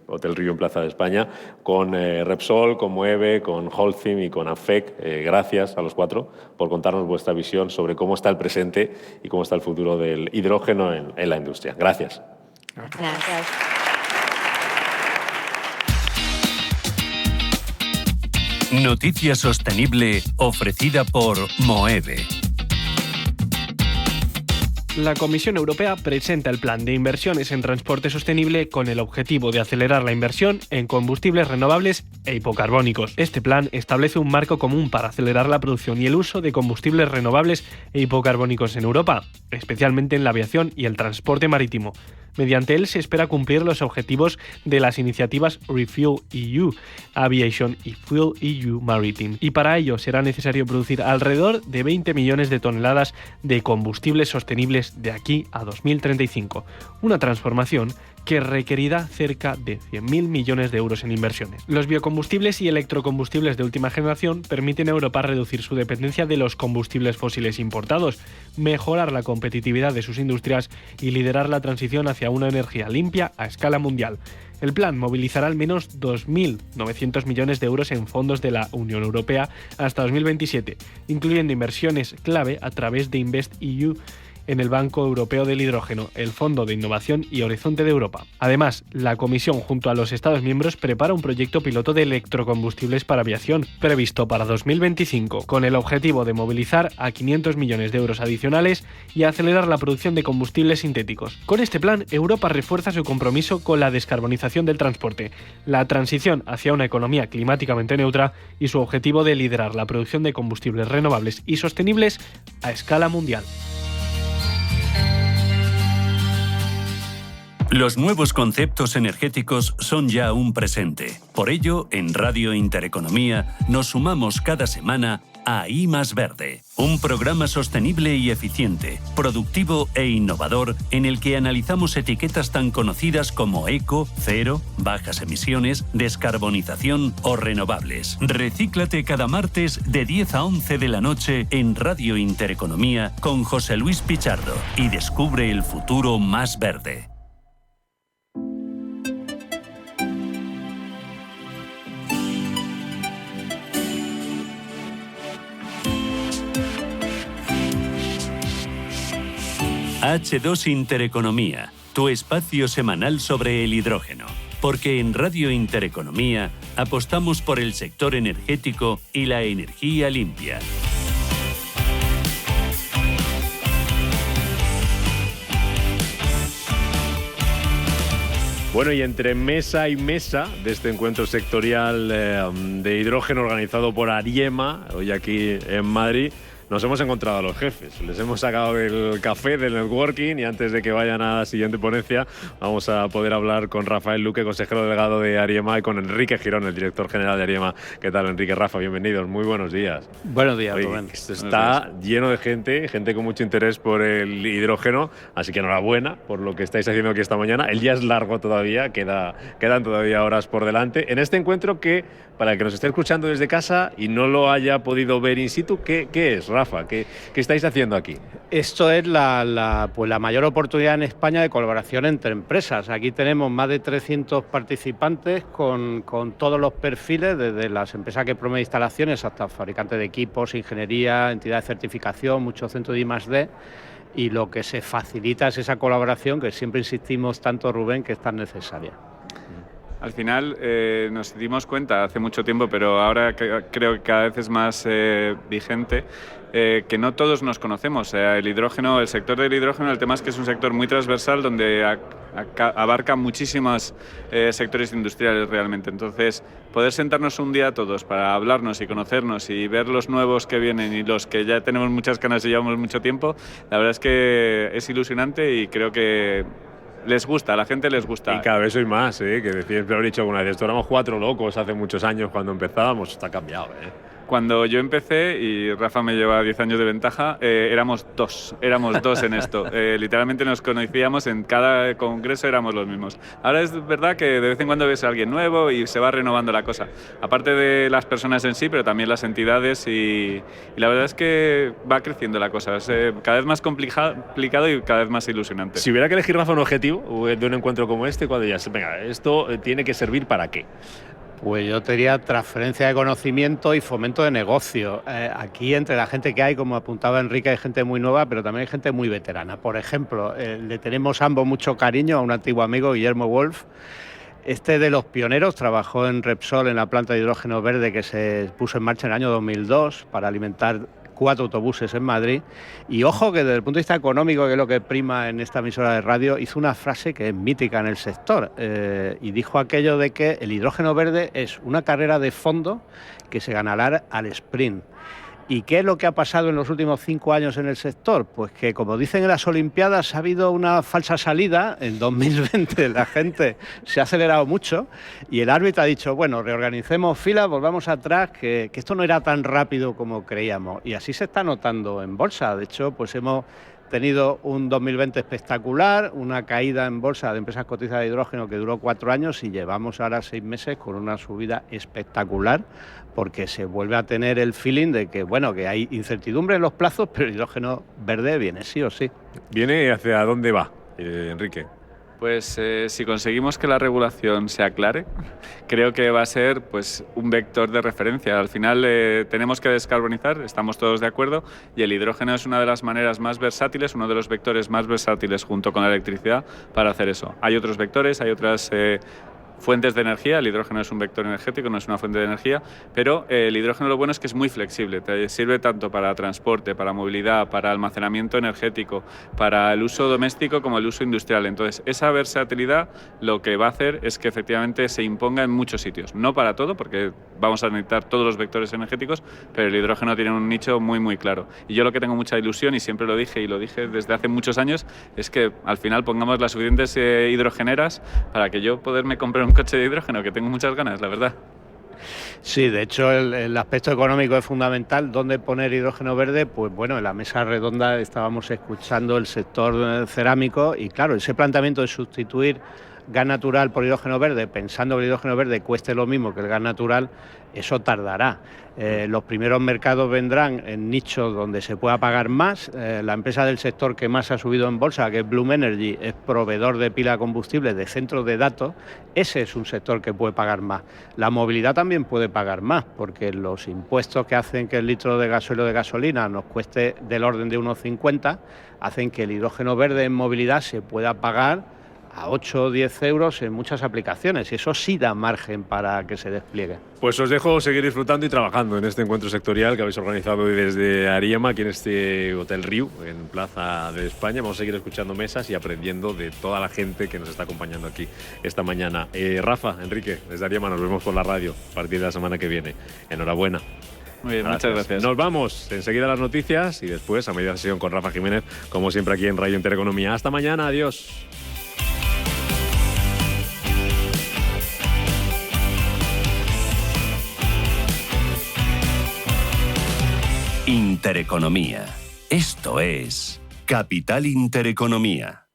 Hotel Río en Plaza de España, con Repsol, con Moeve, con Holcim y con ANFEC. Gracias a los 4 por contarnos vuestra visión sobre cómo está el presente y cómo está el futuro del hidrógeno en la industria. Gracias. Gracias. Noticia sostenible ofrecida por Moeve. La Comisión Europea presenta el Plan de Inversiones en Transporte Sostenible con el objetivo de acelerar la inversión en combustibles renovables e hipocarbónicos. Este plan establece un marco común para acelerar la producción y el uso de combustibles renovables e hipocarbónicos en Europa, especialmente en la aviación y el transporte marítimo. Mediante él se espera cumplir los objetivos de las iniciativas Refuel EU, Aviation y Fuel EU Maritime. Y para ello será necesario producir alrededor de 20 millones de toneladas de combustibles sostenibles de aquí a 2035. Una transformación que requerirá cerca de 100.000 millones de euros en inversiones. Los biocombustibles y electrocombustibles de última generación permiten a Europa reducir su dependencia de los combustibles fósiles importados, mejorar la competitividad de sus industrias y liderar la transición hacia una energía limpia a escala mundial. El plan movilizará al menos 2.900 millones de euros en fondos de la Unión Europea hasta 2027, incluyendo inversiones clave a través de InvestEU en el Banco Europeo del Hidrógeno, el Fondo de Innovación y Horizonte de Europa. Además, la Comisión, junto a los Estados miembros, prepara un proyecto piloto de electrocombustibles para aviación, previsto para 2025, con el objetivo de movilizar a 500 millones de euros adicionales y acelerar la producción de combustibles sintéticos. Con este plan, Europa refuerza su compromiso con la descarbonización del transporte, la transición hacia una economía climáticamente neutra y su objetivo de liderar la producción de combustibles renovables y sostenibles a escala mundial. Los nuevos conceptos energéticos son ya un presente. Por ello, en Radio Intereconomía nos sumamos cada semana a I + Verde, un programa sostenible y eficiente, productivo e innovador en el que analizamos etiquetas tan conocidas como eco, cero, bajas emisiones, descarbonización o renovables. Recíclate cada martes de 10 a 11 de la noche en Radio Intereconomía con José Luis Pichardo y descubre el futuro más verde. H2 Intereconomía, tu espacio semanal sobre el hidrógeno. Porque en Radio Intereconomía apostamos por el sector energético y la energía limpia. Bueno, y entre mesa y mesa de este encuentro sectorial de hidrógeno organizado por Ariema, hoy aquí en Madrid, nos hemos encontrado a los jefes. Les hemos sacado del café, del networking, y antes de que vayan a la siguiente ponencia vamos a poder hablar con Rafael Luque, consejero delegado de Ariema, y con Enrique Girón, el director general de Ariema. ¿Qué tal, Enrique? Rafa, bienvenidos. Muy buenos días. Buenos días, Rubén. Esto está lleno de gente con mucho interés por el hidrógeno, así que enhorabuena por lo que estáis haciendo aquí esta mañana. El día es largo todavía, quedan todavía horas por delante. En este encuentro que, para el que nos esté escuchando desde casa y no lo haya podido ver in situ, ¿qué es, Rafa? ¿Qué estáis haciendo aquí? Esto es la mayor oportunidad en España de colaboración entre empresas. Aquí tenemos más de 300 participantes con todos los perfiles, desde las empresas que promueven instalaciones hasta fabricantes de equipos, ingeniería, entidades de certificación, muchos centros de I+D. Y lo que se facilita es esa colaboración que siempre insistimos tanto, Rubén, que es tan necesaria. Al final nos dimos cuenta hace mucho tiempo, pero ahora creo que cada vez es más vigente, que no todos nos conocemos. El hidrógeno, el sector del hidrógeno, el tema es que es un sector muy transversal donde abarca muchísimos sectores industriales realmente. Entonces, poder sentarnos un día todos para hablarnos y conocernos y ver los nuevos que vienen y los que ya tenemos muchas ganas y llevamos mucho tiempo, la verdad es que es ilusionante y creo que les gusta, a la gente les gusta. Y cada vez soy más, que siempre lo he dicho alguna vez, esto éramos 4 locos hace muchos años cuando empezábamos, está cambiado. Cuando yo empecé, y Rafa me lleva 10 años de ventaja, éramos dos en esto. Literalmente nos conocíamos, en cada congreso éramos los mismos. Ahora es verdad que de vez en cuando ves a alguien nuevo y se va renovando la cosa. Aparte de las personas en sí, pero también las entidades, y la verdad es que va creciendo la cosa. Es cada vez más complicado y cada vez más ilusionante. Si hubiera que elegir, Rafa, un objetivo de un encuentro como este, cuando ya venga, esto tiene que servir ¿para qué? Pues yo te diría transferencia de conocimiento y fomento de negocio. Aquí entre la gente que hay, como apuntaba Enrique, hay gente muy nueva, pero también hay gente muy veterana. Por ejemplo, le tenemos ambos mucho cariño a un antiguo amigo, Guillermo Wolf. Este de los pioneros, trabajó en Repsol en la planta de hidrógeno verde que se puso en marcha en el año 2002 para alimentar 4 autobuses en Madrid, y ojo que desde el punto de vista económico, que es lo que prima en esta emisora de radio, hizo una frase que es mítica en el sector, y dijo aquello de que el hidrógeno verde es una carrera de fondo que se ganará al sprint. ¿Y qué es lo que ha pasado en los últimos 5 años en el sector? Pues que, como dicen en las Olimpiadas, ha habido una falsa salida. En 2020 la gente se ha acelerado mucho y el árbitro ha dicho, bueno, reorganicemos filas, volvamos atrás, que esto no era tan rápido como creíamos. Y así se está notando en bolsa. De hecho, pues hemos tenido un 2020 espectacular, una caída en bolsa de empresas cotizadas de hidrógeno que duró 4 años y llevamos ahora 6 meses con una subida espectacular, porque se vuelve a tener el feeling de que, bueno, que hay incertidumbre en los plazos, pero el hidrógeno verde viene sí o sí. ¿Viene hacia dónde va, Enrique? Pues si conseguimos que la regulación se aclare, creo que va a ser pues un vector de referencia. Al final tenemos que descarbonizar, estamos todos de acuerdo, y el hidrógeno es una de las maneras más versátiles, uno de los vectores más versátiles junto con la electricidad para hacer eso. Hay otros vectores, hay otras fuentes de energía. El hidrógeno es un vector energético, no es una fuente de energía, pero el hidrógeno lo bueno es que es muy flexible, te sirve tanto para transporte, para movilidad, para almacenamiento energético, para el uso doméstico como el uso industrial. Entonces, esa versatilidad lo que va a hacer es que efectivamente se imponga en muchos sitios, no para todo, porque vamos a necesitar todos los vectores energéticos, pero el hidrógeno tiene un nicho muy muy claro. Y yo lo que tengo mucha ilusión, y siempre lo dije y lo dije desde hace muchos años, es que al final pongamos las suficientes hidrogeneras para que yo poderme comprar un coche de hidrógeno, que tengo muchas ganas, la verdad. Sí, de hecho el aspecto económico es fundamental. ¿Dónde poner hidrógeno verde? Pues bueno, en la mesa redonda estábamos escuchando el sector cerámico y claro, ese planteamiento de sustituir gas natural por hidrógeno verde, pensando que el hidrógeno verde cueste lo mismo que el gas natural, eso tardará. Los primeros mercados vendrán en nichos donde se pueda pagar más. La empresa del sector que más ha subido en bolsa, que es Bloom Energy, es proveedor de pila de combustible de centros de datos. Ese es un sector que puede pagar más. La movilidad también puede pagar más, porque los impuestos que hacen que el litro de gasoil o de gasolina nos cueste del orden de unos 50, hacen que el hidrógeno verde en movilidad se pueda pagar a 8 o 10 euros en muchas aplicaciones, y eso sí da margen para que se despliegue. Pues os dejo seguir disfrutando y trabajando en este encuentro sectorial que habéis organizado hoy desde Ariema, aquí en este Hotel Riu, en Plaza de España. Vamos a seguir escuchando mesas y aprendiendo de toda la gente que nos está acompañando aquí esta mañana. Rafa, Enrique, desde Ariema nos vemos por la radio a partir de la semana que viene. Enhorabuena. Muy bien, muchas gracias. Nos vamos enseguida a las noticias y después a media sesión con Rafa Jiménez, como siempre aquí en Radio Intereconomía. Hasta mañana, adiós. Intereconomía. Esto es Capital Intereconomía.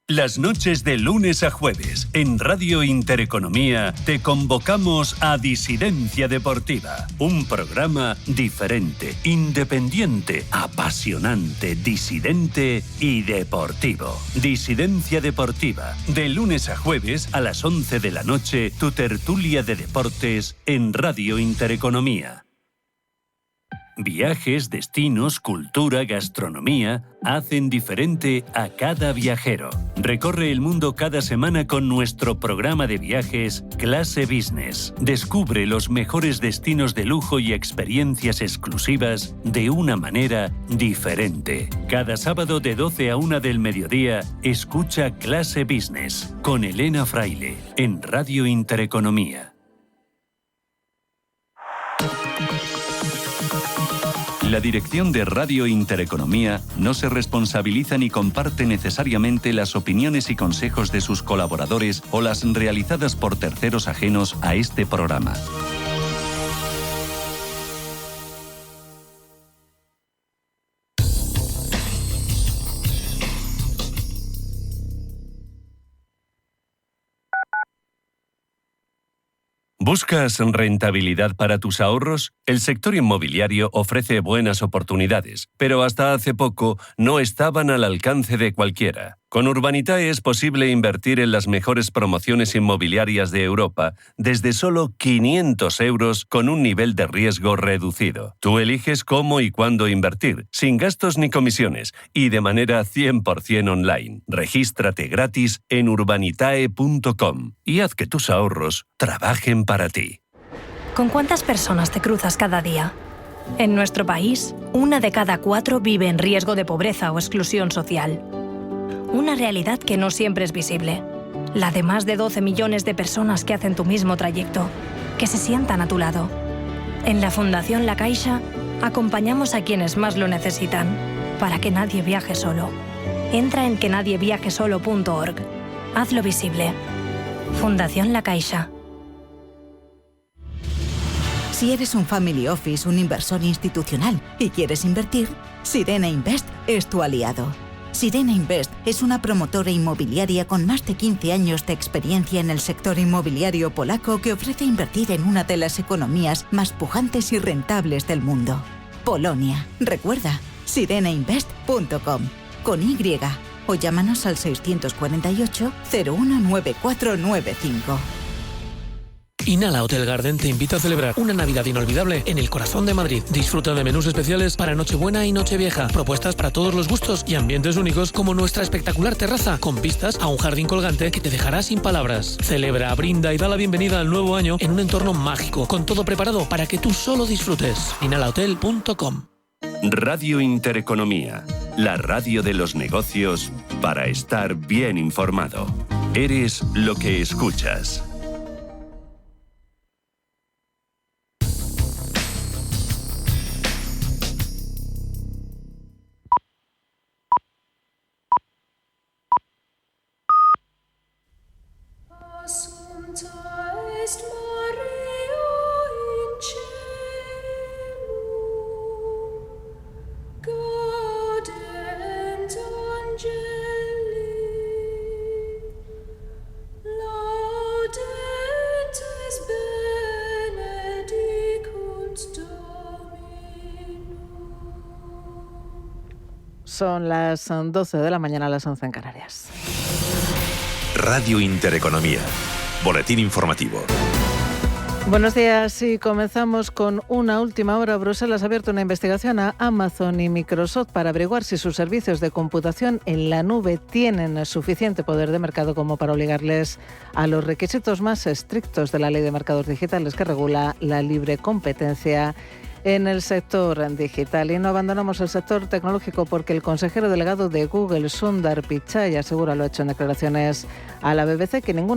Las noches de lunes a jueves en Radio Intereconomía te convocamos a Disidencia Deportiva. Un programa diferente, independiente, apasionante, disidente y deportivo. Disidencia Deportiva. De lunes a jueves a las 11 de la noche, tu tertulia de deportes en Radio Intereconomía. Viajes, destinos, cultura, gastronomía hacen diferente a cada viajero. Recorre el mundo cada semana con nuestro programa de viajes Clase Business. Descubre los mejores destinos de lujo y experiencias exclusivas de una manera diferente. Cada sábado de 12 a 1 del mediodía, escucha Clase Business con Elena Fraile en Radio Intereconomía. La dirección de Radio Intereconomía no se responsabiliza ni comparte necesariamente las opiniones y consejos de sus colaboradores o las realizadas por terceros ajenos a este programa. ¿Buscas rentabilidad para tus ahorros? El sector inmobiliario ofrece buenas oportunidades, pero hasta hace poco no estaban al alcance de cualquiera. Con Urbanitae es posible invertir en las mejores promociones inmobiliarias de Europa desde solo 500 euros con un nivel de riesgo reducido. Tú eliges cómo y cuándo invertir, sin gastos ni comisiones y de manera 100% online. Regístrate gratis en urbanitae.com y haz que tus ahorros trabajen para ti. ¿Con cuántas personas te cruzas cada día? En nuestro país, 1 de cada 4 vive en riesgo de pobreza o exclusión social. Una realidad que no siempre es visible. La de más de 12 millones de personas que hacen tu mismo trayecto, que se sientan a tu lado. En la Fundación La Caixa, acompañamos a quienes más lo necesitan, para que nadie viaje solo. Entra en quenadieviajesolo.org. Hazlo visible. Fundación La Caixa. Si eres un family office, un inversor institucional y quieres invertir, Sirena Invest es tu aliado. Sirena Invest es una promotora inmobiliaria con más de 15 años de experiencia en el sector inmobiliario polaco que ofrece invertir en una de las economías más pujantes y rentables del mundo. Polonia. Recuerda, sirenainvest.com con Y o llámanos al 648 019495. Inhala Hotel Garden te invita a celebrar una Navidad inolvidable en el corazón de Madrid. Disfruta de menús especiales para Nochebuena y Nochevieja, propuestas para todos los gustos y ambientes únicos como nuestra espectacular terraza con vistas a un jardín colgante que te dejará sin palabras. Celebra, brinda y da la bienvenida al nuevo año en un entorno mágico, con todo preparado para que tú solo disfrutes. inhalahotel.com. Radio Intereconomía, la radio de los negocios para estar bien informado. Eres lo que escuchas. Son las 12 de la mañana, las 11 en Canarias. Radio Intereconomía. Boletín informativo. Buenos días y comenzamos con una última hora. Bruselas ha abierto una investigación a Amazon y Microsoft para averiguar si sus servicios de computación en la nube tienen suficiente poder de mercado como para obligarles a los requisitos más estrictos de la Ley de Mercados Digitales que regula la libre competencia en el sector digital. Y no abandonamos el sector tecnológico porque el consejero delegado de Google, Sundar Pichai, asegura, lo ha hecho en declaraciones a la BBC, que ninguna